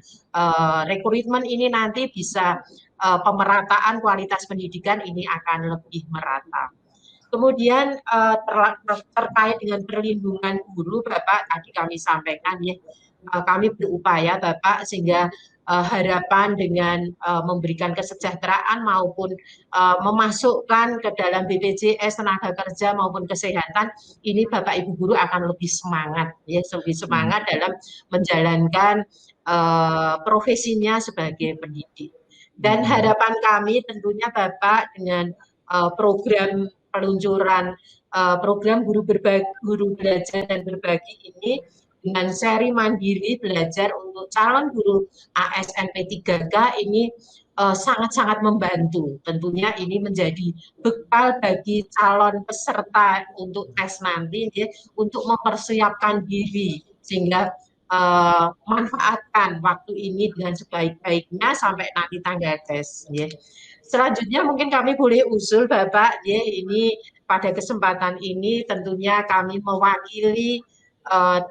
rekrutmen ini nanti bisa pemerataan kualitas pendidikan ini akan lebih merata. Kemudian terkait dengan perlindungan guru, Bapak tadi kami sampaikan ya, kami berupaya Bapak sehingga harapan dengan memberikan kesejahteraan maupun memasukkan ke dalam BPJS tenaga kerja maupun kesehatan ini Bapak Ibu guru akan lebih semangat ya, lebih semangat dalam menjalankan profesinya sebagai pendidik. Dan harapan kami tentunya Bapak dengan program peluncuran program guru belajar dan berbagi ini dengan seri mandiri belajar untuk calon guru ASN P3K ini sangat-sangat membantu. Tentunya ini menjadi bekal bagi calon peserta untuk tes nanti ya, untuk mempersiapkan diri sehingga manfaatkan waktu ini dengan sebaik-baiknya sampai nanti tanggal tes ya. Selanjutnya mungkin kami boleh usul Bapak ya, ini pada kesempatan ini tentunya kami mewakili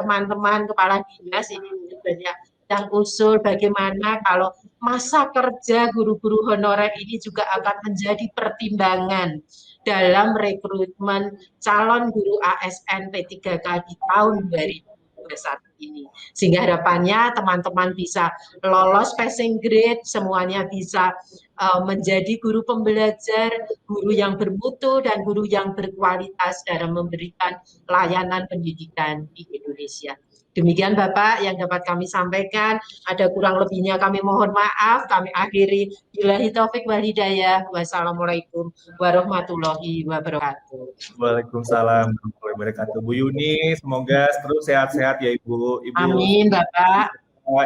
teman-teman kepala dinas ini banyak yang usul bagaimana kalau masa kerja guru-guru honorer ini juga akan menjadi pertimbangan dalam rekrutmen calon guru ASN P3K di tahun 2021 ini. Sehingga harapannya teman-teman bisa lolos passing grade, semuanya bisa menjadi guru pembelajar, guru yang bermutu dan guru yang berkualitas dalam memberikan layanan pendidikan di Indonesia. Demikian Bapak yang dapat kami sampaikan. Ada kurang lebihnya kami mohon maaf. Kami akhiri. Billahi taufik wal hidayah. Wassalamualaikum warahmatullahi wabarakatuh. Waalaikumsalam warahmatullahi wabarakatuh. Bu Yuni, semoga terus sehat-sehat ya Ibu. Amin Bapak.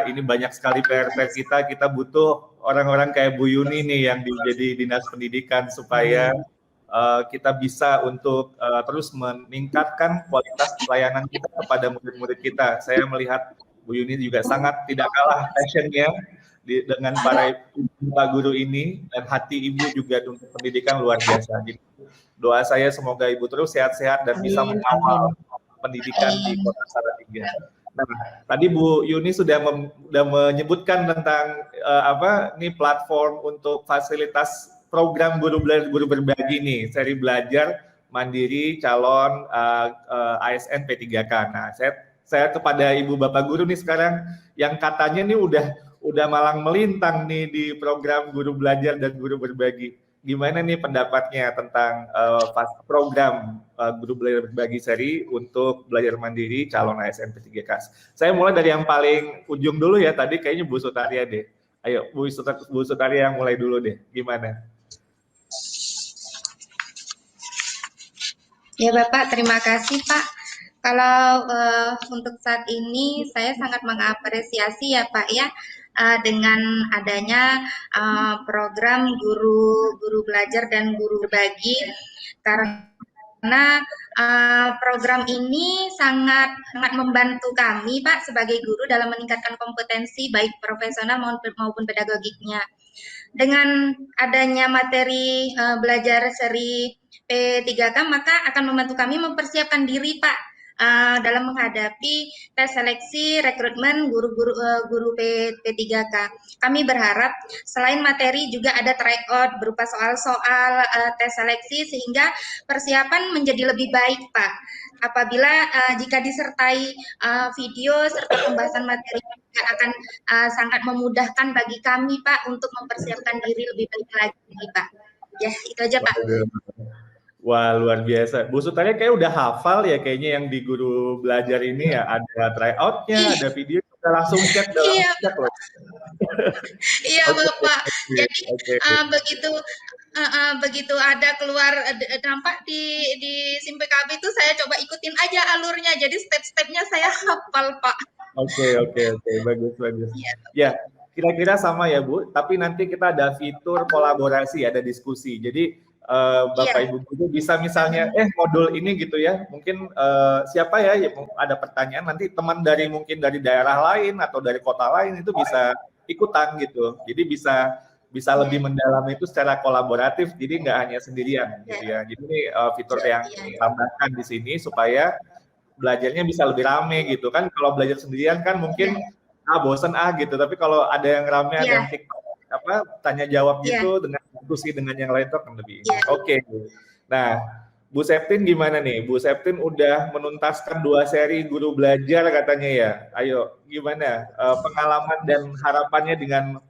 Ini banyak sekali PR-PR kita butuh orang-orang kayak Bu Yuni nih yang jadi dinas pendidikan supaya kita bisa untuk terus meningkatkan kualitas pelayanan kita kepada murid-murid kita. Saya melihat Bu Yuni juga sangat tidak kalah passionnya dengan para Pak Guru ini, dan hati Ibu juga untuk pendidikan luar biasa. Jadi, doa saya semoga Ibu terus sehat-sehat dan bisa mengawal pendidikan di Kota Salatiga. Nah, tadi Bu Yuni sudah menyebutkan tentang nih platform untuk fasilitas program guru berbagi nih, seri belajar mandiri calon ASN P3K. Nah, saya kepada Ibu Bapak Guru nih sekarang yang katanya nih udah malang melintang nih di program guru belajar dan guru berbagi. Gimana nih pendapatnya tentang program guru belajar berbagi seri untuk belajar mandiri calon ASN P3K? Saya mulai dari yang paling ujung dulu ya, tadi kayaknya Bu Sutaria deh. Ayo Bu Sutaria yang mulai dulu deh, gimana? Ya Bapak, terima kasih Pak. Kalau untuk saat ini saya sangat mengapresiasi ya Pak ya, dengan adanya program guru belajar dan guru berbagi, karena program ini sangat membantu kami Pak sebagai guru dalam meningkatkan kompetensi baik profesional maupun pedagogiknya. Dengan adanya materi belajar seri P3K, maka akan membantu kami mempersiapkan diri Pak dalam menghadapi tes seleksi rekrutmen guru P3K. Kami berharap selain materi juga ada tryout berupa soal-soal tes seleksi sehingga persiapan menjadi lebih baik Pak. Apabila jika disertai video serta pembahasan materi akan sangat memudahkan bagi kami Pak untuk mempersiapkan diri lebih baik lagi Pak. Ya, itu aja Pak. Wah, luar biasa. Bu Sutaria kayak udah hafal ya kayaknya yang di guru belajar ini ya, ada tryout-nya, ada video, kita langsung cek dalam cek loh. Iya Bapak. Jadi begitu ada keluar dampak di SIM PKB itu saya coba ikutin aja alurnya. Jadi step-stepnya saya hafal Pak. Oke, bagus. Ya, kira-kira sama ya Bu, tapi nanti kita ada fitur kolaborasi, ada diskusi. Jadi Bapak Ibu Guru bisa misalnya modul ini gitu ya, mungkin siapa ya ada pertanyaan, nanti teman mungkin dari daerah lain atau dari kota lain itu bisa ikutan gitu. Jadi bisa lebih mendalami itu secara kolaboratif, jadi nggak hanya sendirian gitu ya. Jadi ini fitur yang ditambahkan di sini supaya belajarnya bisa lebih rame gitu kan. Kalau belajar sendirian kan mungkin bosen gitu, tapi kalau ada yang rame, ada yang TikTok tanya jawab gitu dengan diskusi dengan yang lain itu akan lebih Oke. Nah, Bu Septin gimana nih? Bu Septin udah menuntaskan 2 seri guru belajar katanya ya. Ayo, gimana pengalaman dan harapannya dengan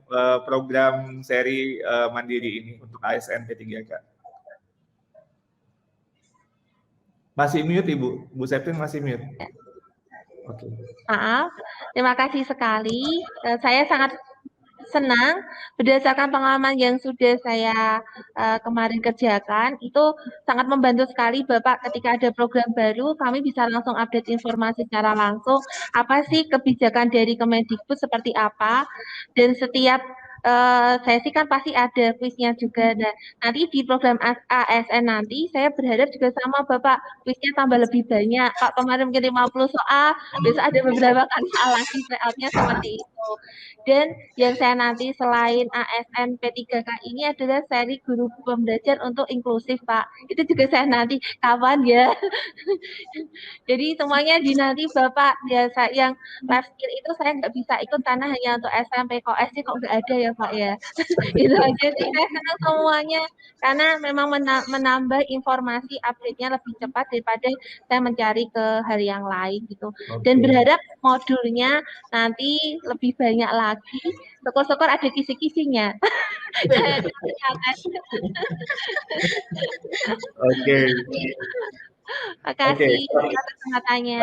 program seri mandiri ini untuk ASN P3K? Masih mute Ibu? Bu Septin masih mute? Oke. Maaf, terima kasih sekali. Saya sangat senang berdasarkan pengalaman yang sudah saya kemarin kerjakan, itu sangat membantu sekali Bapak ketika ada program baru, kami bisa langsung update informasi secara langsung, apa sih kebijakan dari Kemendikbud seperti apa, dan setiap sesi kan pasti ada kuisnya juga. Nah, nanti di program ASN nanti saya berharap juga sama Bapak, kuisnya tambah lebih banyak. Pak kemarin mungkin 50 soal, besok ada beberapa kali soal lagi tryout-nya seperti itu. Dan yang saya nanti selain ASN P3K ini adalah seri guru pembelajar untuk inklusif, Pak. Itu juga saya nanti kapan ya. Jadi semuanya dinanti Bapak biasa yang live skill itu saya nggak bisa ikut karena hanya untuk SMP KOS kok nggak ada ya Pak ya. Itu aja sih, saya senang semuanya karena memang menambah informasi update-nya lebih cepat daripada saya mencari ke hal yang lain gitu. Dan berharap modulnya nanti lebih banyak lagi. Syukur-syukur ada kisi-kisinya. Oke. Makasih atas kesempatannya.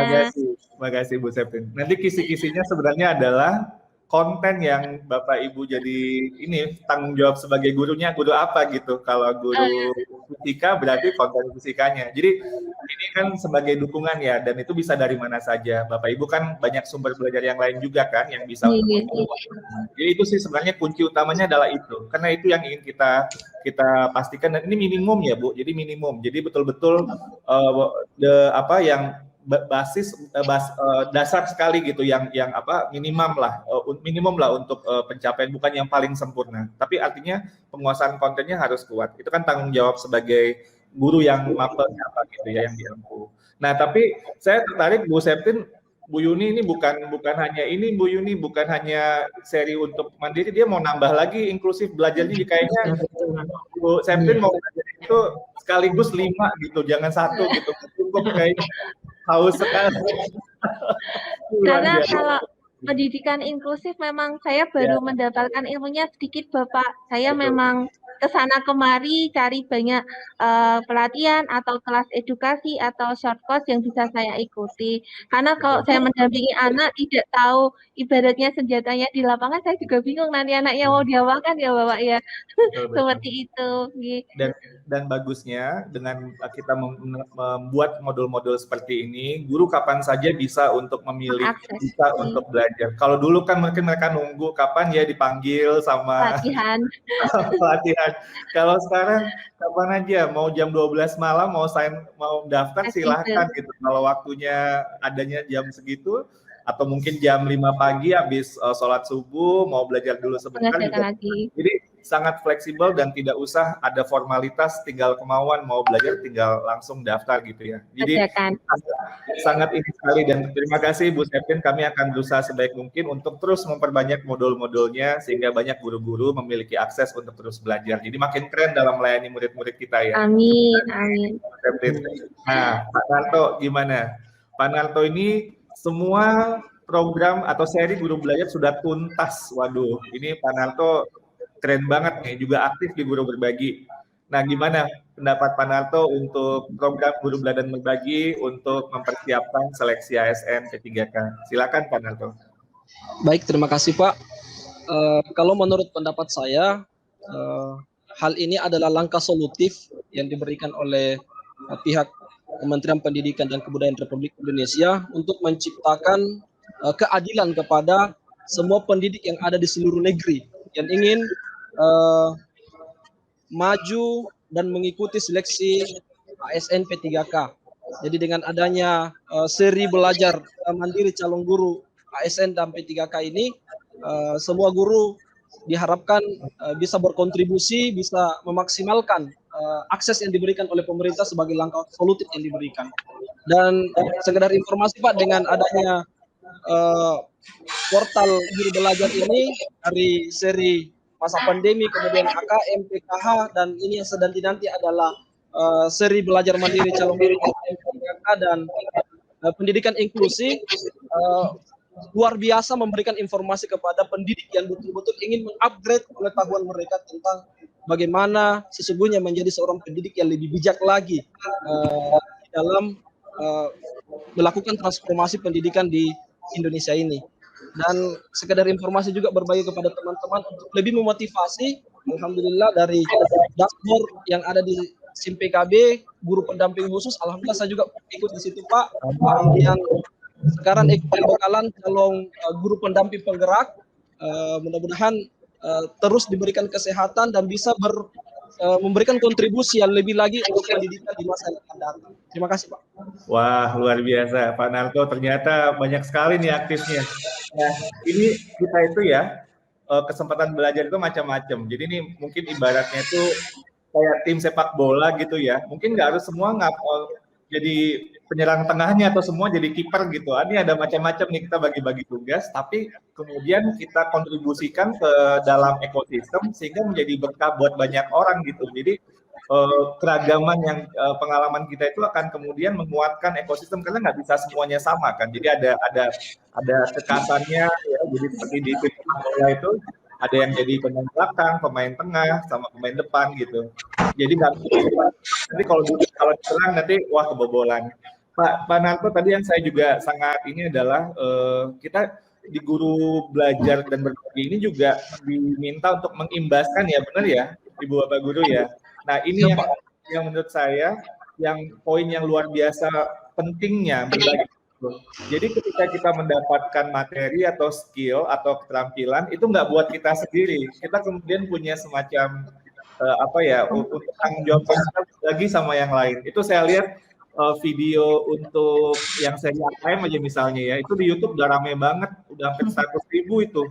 Makasih Bu Septin. Nanti kisi-kisinya sebenarnya adalah konten yang Bapak Ibu jadi ini tanggung jawab sebagai gurunya, guru apa gitu. Kalau guru fisika berarti konten fisikanya. Jadi ini kan sebagai dukungan ya, dan itu bisa dari mana saja. Bapak Ibu kan banyak sumber belajar yang lain juga kan yang bisa untuk jadi itu sih sebenarnya kunci utamanya adalah itu. Karena itu yang ingin kita pastikan, dan ini minimum ya Bu. Jadi minimum. Jadi betul-betul yang dasar sekali gitu, yang minimum lah untuk pencapaian, bukan yang paling sempurna. Tapi artinya penguasaan kontennya harus kuat. Itu kan tanggung jawab sebagai guru yang mapel apa gitu ya, yang diampu. Nah, tapi saya tertarik Bu Septin, Bu Yuni ini bukan hanya ini Bu Yuni, bukan hanya seri untuk mandiri, dia mau nambah lagi inklusif belajarnya. Kayaknya Bu Septin mau belajar itu sekaligus 5 gitu, jangan 1 gitu, cukup kayaknya. Haus sekali. Karena kalau pendidikan inklusif memang saya baru mendapatkan ilmunya sedikit Bapak. Saya memang kesana kemari cari banyak pelatihan atau kelas edukasi atau short course yang bisa saya ikuti. Karena kalau saya mendampingi anak tidak tahu ibaratnya senjatanya di lapangan, saya juga bingung nanti anaknya mau diapakan ya Bapak ya. Seperti itu. Dan bagusnya dengan kita membuat modul-modul seperti ini, guru kapan saja bisa untuk memilih, bisa untuk belajar. Kalau dulu kan mungkin mereka nunggu kapan ya dipanggil sama pelatihan. Kalau sekarang kapan aja, mau jam 12 malam mau daftar silahkan gitu. Kalau waktunya adanya jam segitu, atau mungkin jam 5 pagi habis sholat subuh mau belajar dulu sebentar juga. Jadi sangat fleksibel dan tidak usah ada formalitas, tinggal kemauan mau belajar tinggal langsung daftar gitu ya. Jadi sangat ini sekali, dan terima kasih Bu Septin, kami akan berusaha sebaik mungkin untuk terus memperbanyak modul-modulnya sehingga banyak guru-guru memiliki akses untuk terus belajar. Jadi makin keren dalam melayani murid-murid kita ya. Amin. Nah, Pak Narto gimana? Pak Narto ini semua program atau seri guru belajar sudah tuntas. Waduh, ini Pak Narto keren banget nih, juga aktif di Guru Berbagi. Nah, gimana pendapat Pak Narto untuk program Guru Belajar dan Berbagi untuk mempersiapkan seleksi ASN P3K? Silakan Pak Narto. Baik, terima kasih Pak. Kalau menurut pendapat saya, hal ini adalah langkah solutif yang diberikan oleh pihak Kementerian Pendidikan dan Kebudayaan Republik Indonesia untuk menciptakan keadilan kepada semua pendidik yang ada di seluruh negeri yang ingin maju dan mengikuti seleksi ASN P3K. Jadi dengan adanya seri belajar mandiri calon guru ASN dan P3K ini, semua guru diharapkan bisa berkontribusi, bisa memaksimalkan akses yang diberikan oleh pemerintah sebagai langkah solutif yang diberikan. Dan sekedar informasi Pak, dengan adanya portal guru belajar ini dari seri masa pandemi, kemudian KKM, PKH, dan ini yang sedang dinanti adalah seri belajar mandiri calon guru PKK dan pendidikan inklusif, luar biasa memberikan informasi kepada pendidik yang betul-betul ingin mengupgrade pengetahuan mereka tentang bagaimana sesungguhnya menjadi seorang pendidik yang lebih bijak lagi dalam melakukan transformasi pendidikan di Indonesia ini. Dan sekedar informasi juga berbagi kepada teman-teman untuk lebih memotivasi. Alhamdulillah dari dashboard yang ada di SIM PKB, guru pendamping khusus, alhamdulillah saya juga ikut di situ Pak. Kemudian sekarang ikut bekalan calon guru pendamping penggerak, mudah-mudahan terus diberikan kesehatan dan bisa memberikan kontribusi yang lebih lagi untuk pendidikan di masa yang akan datang. Terima kasih Pak. Wah, luar biasa Pak Narto, ternyata banyak sekali nih aktifnya. Nah, ini kita itu ya kesempatan belajar itu macam-macam. Jadi ini mungkin ibaratnya itu kayak tim sepak bola gitu ya. Mungkin nggak harus semua jadi penyerang tengahnya atau semua jadi kiper gitu. Ini ada macam-macam nih, kita bagi-bagi tugas, tapi kemudian kita kontribusikan ke dalam ekosistem sehingga menjadi berkah buat banyak orang gitu. Jadi keragaman yang pengalaman kita itu akan kemudian menguatkan ekosistem karena nggak bisa semuanya sama kan. Jadi ada kekasannya ya. Jadi seperti di tim sepak bola itu ada yang jadi pemain belakang, pemain tengah, sama pemain depan gitu. Jadi nanti kalau diserang nanti wah kebobolan. Pak Narto tadi yang saya juga sangat ini adalah kita di Guru Belajar dan Berbagi ini juga diminta untuk mengimbaskan ya, benar ya Ibu Bapak Guru ya. Nah ini yang menurut saya yang poin yang luar biasa pentingnya berbagi. Jadi ketika kita mendapatkan materi atau skill atau keterampilan itu nggak buat kita sendiri, kita kemudian punya semacam untuk tanggung jawab lagi sama yang lain. Itu saya lihat video untuk yang seri AKM aja misalnya ya, itu di YouTube udah rame banget, udah hampir 100.000 itu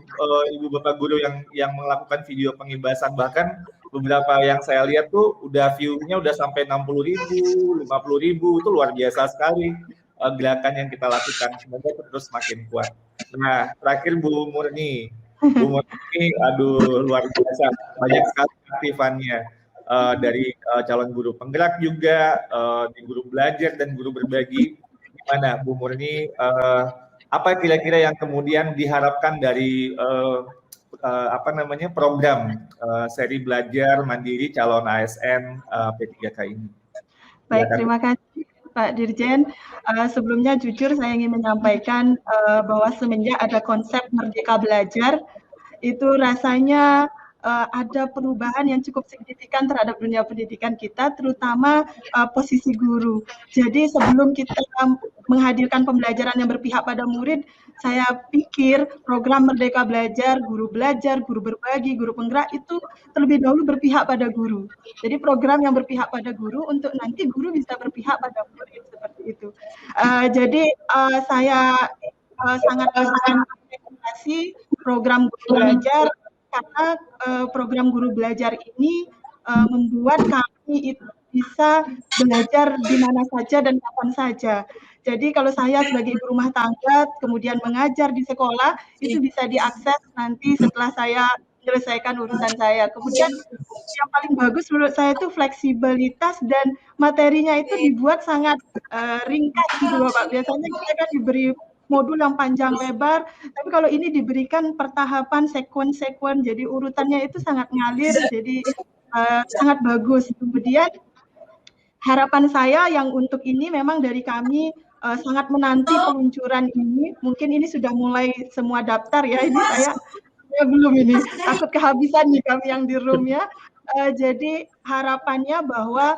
Ibu Bapak Guru yang melakukan video pengibasan, bahkan beberapa yang saya lihat tuh udah view-nya udah sampai 60.000, 50.000, itu luar biasa sekali. Gerakan yang kita lakukan, semoga terus makin kuat. Nah, terakhir Bu Murni, aduh luar biasa, banyak sekali aktifannya dari calon guru penggerak juga, di Guru Belajar dan Guru Berbagi. Gimana Bu Murni, apa kira-kira yang kemudian diharapkan dari program seri belajar mandiri calon ASN P3K ini? Baik, terima kasih Pak Dirjen. Sebelumnya jujur saya ingin menyampaikan bahwa semenjak ada konsep Merdeka Belajar, itu rasanya ada perubahan yang cukup signifikan terhadap dunia pendidikan kita, terutama posisi guru. Jadi sebelum kita menghadirkan pembelajaran yang berpihak pada murid, saya pikir program Merdeka Belajar, Guru Belajar, Guru Berbagi, Guru Penggerak itu terlebih dahulu berpihak pada guru. Jadi program yang berpihak pada guru untuk nanti guru bisa berpihak pada murid, seperti itu. Jadi saya sangat mengapresiasi program Guru Belajar, karena program Guru Belajar ini membuat kami itu bisa belajar di mana saja dan kapan saja. Jadi kalau saya sebagai ibu rumah tangga kemudian mengajar di sekolah, itu bisa diakses nanti setelah saya menyelesaikan urusan saya. Kemudian yang paling bagus menurut saya itu fleksibilitas dan materinya itu dibuat sangat ringkas gitu Bapak. Biasanya kita kan diberi modul yang panjang lebar, tapi kalau ini diberikan pertahapan sekuen-sekuen, jadi urutannya itu sangat ngalir, jadi sangat bagus. Kemudian harapan saya yang untuk ini memang dari kami sangat menanti peluncuran ini. Mungkin ini sudah mulai semua daftar ya, ini saya belum ini, takut kehabisan nih kami yang di room ya. Jadi harapannya bahwa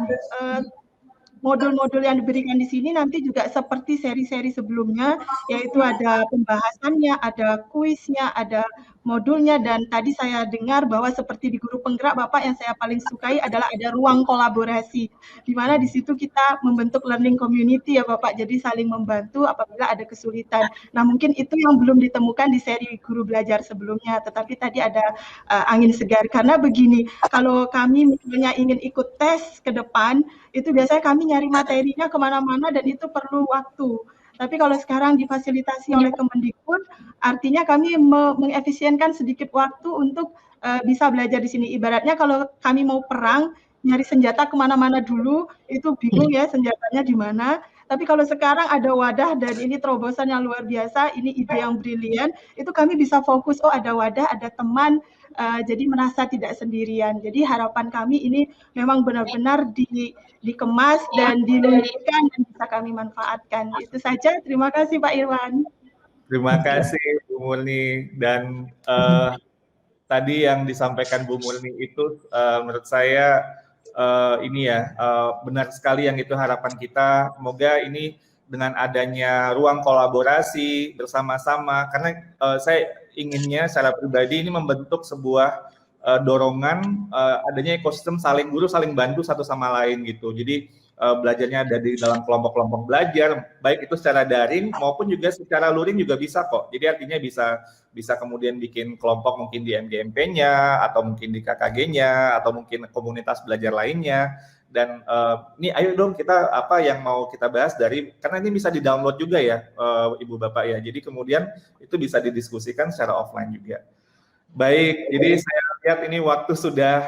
modul-modul yang diberikan di sini nanti juga seperti seri-seri sebelumnya, yaitu ada pembahasannya, ada kuisnya, ada modulnya, dan tadi saya dengar bahwa seperti di Guru Penggerak, Bapak, yang saya paling sukai adalah ada ruang kolaborasi, di mana di situ kita membentuk learning community ya Bapak, jadi saling membantu apabila ada kesulitan. Nah mungkin itu yang belum ditemukan di seri Guru Belajar sebelumnya, tetapi tadi ada angin segar, karena begini, kalau kami misalnya ingin ikut tes ke depan, itu biasanya kami nyari materinya kemana-mana dan itu perlu waktu. Tapi kalau sekarang difasilitasi oleh Kemendikbud, artinya kami mengefisienkan sedikit waktu untuk bisa belajar di sini. Ibaratnya kalau kami mau perang, nyari senjata kemana-mana dulu, itu bingung ya senjatanya di mana. Tapi kalau sekarang ada wadah dan ini terobosan yang luar biasa, ini ide yang brilian, itu kami bisa fokus, oh ada wadah, ada teman, jadi merasa tidak sendirian. Jadi harapan kami ini memang benar-benar dikemas dan diluncurkan dan bisa kami manfaatkan. Itu saja. Terima kasih Pak Irwan. Terima kasih Bu Murni. Dan tadi yang disampaikan Bu Murni itu menurut saya ini ya benar sekali yang itu harapan kita. Semoga ini dengan adanya ruang kolaborasi bersama-sama, karena saya inginnya secara pribadi ini membentuk sebuah dorongan adanya ekosistem saling guru saling bantu satu sama lain gitu. Jadi belajarnya ada di dalam kelompok-kelompok belajar, baik itu secara daring maupun juga secara luring juga bisa kok. Jadi artinya bisa kemudian bikin kelompok mungkin di MGMP-nya, atau mungkin di KKG-nya, atau mungkin komunitas belajar lainnya. Dan ini ayo dong kita apa yang mau kita bahas karena ini bisa di-download juga ya Ibu Bapak ya. Jadi kemudian itu bisa didiskusikan secara offline juga. Baik, jadi saya lihat ini waktu sudah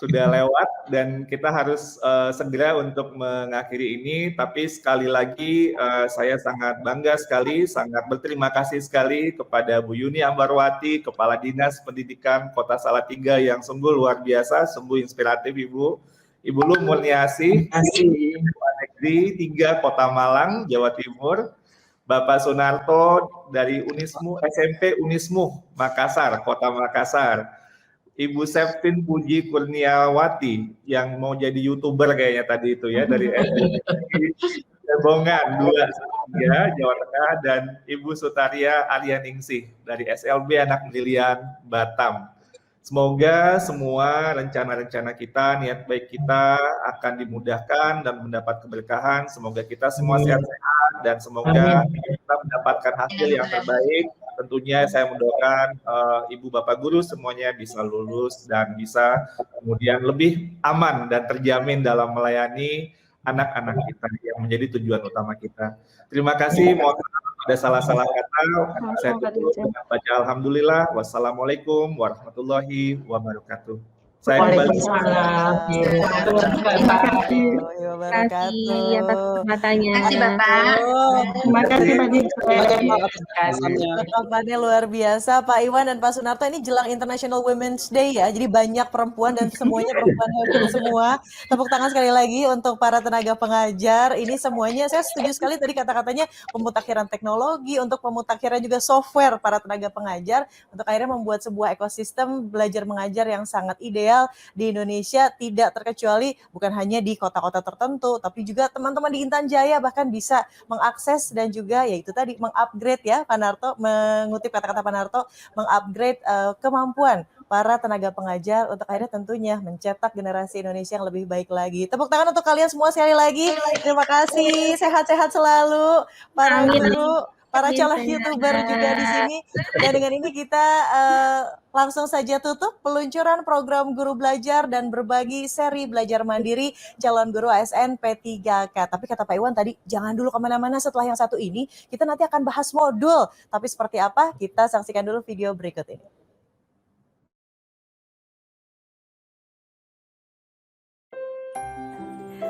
lewat dan kita harus segera untuk mengakhiri ini. Tapi sekali lagi saya sangat bangga sekali, sangat berterima kasih sekali kepada Bu Yuni Ambarwati, Kepala Dinas Pendidikan Kota Salatiga yang sungguh luar biasa, sungguh inspiratif Ibu. Ibu Lu Murniasih, Negeri 3 Kota Malang, Jawa Timur. Bapak Sunarto dari SMP Unismu Makassar, Kota Makassar. Ibu Septin Puji Kurniawati yang mau jadi YouTuber kayaknya tadi itu ya, dari Bongan 2 ya, Jawa Tengah, dan Ibu Sutaria Aryaningsih dari SLB Anak Brilian Batam. Semoga semua rencana-rencana kita, niat baik kita akan dimudahkan dan mendapat keberkahan. Semoga kita semua sehat-sehat dan semoga kita mendapatkan hasil yang terbaik. Tentunya saya mendoakan Ibu Bapak Guru semuanya bisa lulus dan bisa kemudian lebih aman dan terjamin dalam melayani anak-anak kita yang menjadi tujuan utama kita. Terima kasih. Mohon maaf ada salah-salah kata. Saya tutup dengan baca alhamdulillah. Wassalamualaikum warahmatullahi wabarakatuh. Saya kembali. Terima kasih atas kesempatannya. Terima kasih Bapak. Terima kasih Pak Dirjen. Ketepannya luar biasa Pak Iwan dan Pak Sunarto. Ini jelang International Women's Day ya, jadi banyak perempuan dan semuanya perempuan hebat semua. Tepuk tangan sekali lagi untuk para tenaga pengajar. Ini semuanya saya setuju sekali tadi kata-katanya, pemutakhiran teknologi, untuk pemutakhiran juga software para tenaga pengajar untuk akhirnya membuat sebuah ekosistem belajar mengajar yang sangat ideal di Indonesia, tidak terkecuali bukan hanya di kota-kota tertentu, tapi juga teman-teman di Intan Jaya bahkan bisa mengakses dan juga yaitu tadi mengupgrade ya Pak Narto, mengutip kata-kata Pak Narto, mengupgrade kemampuan para tenaga pengajar untuk akhirnya tentunya mencetak generasi Indonesia yang lebih baik lagi. Tepuk tangan untuk kalian semua sekali lagi. Terima kasih, sehat-sehat selalu para guru, para calon YouTuber juga di sini. Dan dengan ini kita langsung saja tutup peluncuran program Guru Belajar dan Berbagi seri Belajar Mandiri Calon Guru ASN P3K. Tapi kata Pak Iwan tadi, jangan dulu kemana-mana, setelah yang satu ini, kita nanti akan bahas modul. Tapi seperti apa? Kita saksikan dulu video berikut ini.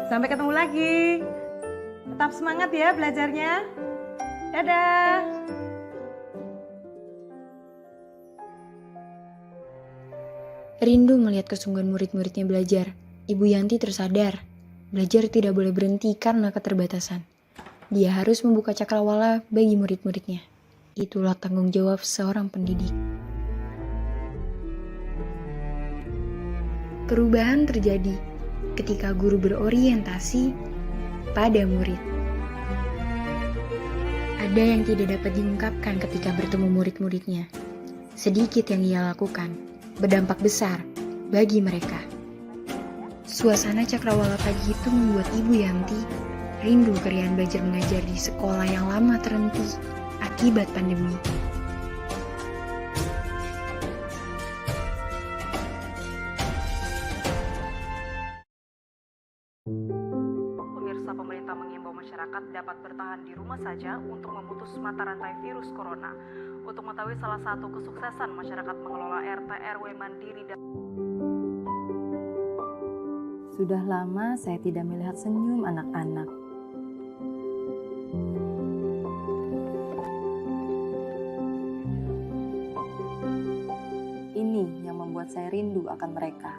Sampai ketemu lagi. Tetap semangat ya belajarnya. Dadah. Rindu melihat kesungguhan murid-muridnya belajar. Ibu Yanti tersadar, belajar tidak boleh berhenti karena keterbatasan. Dia harus membuka cakrawala bagi murid-muridnya. Itulah tanggung jawab seorang pendidik. Perubahan terjadi ketika guru berorientasi pada murid. Ada yang tidak dapat diungkapkan ketika bertemu murid-muridnya. Sedikit yang ia lakukan, berdampak besar bagi mereka. Suasana cakrawala pagi itu membuat Ibu Yanti rindu keriaan belajar mengajar di sekolah yang lama terhenti akibat pandemi. Pemirsa, pemerintah mengimbau masyarakat dapat bertahan di rumah saja untuk memutus mata rantai virus corona. Untuk mengetahui salah satu kesuksesan masyarakat mengelola RT RW mandiri dan sudah lama saya tidak melihat senyum anak-anak. Ini yang membuat saya rindu akan mereka.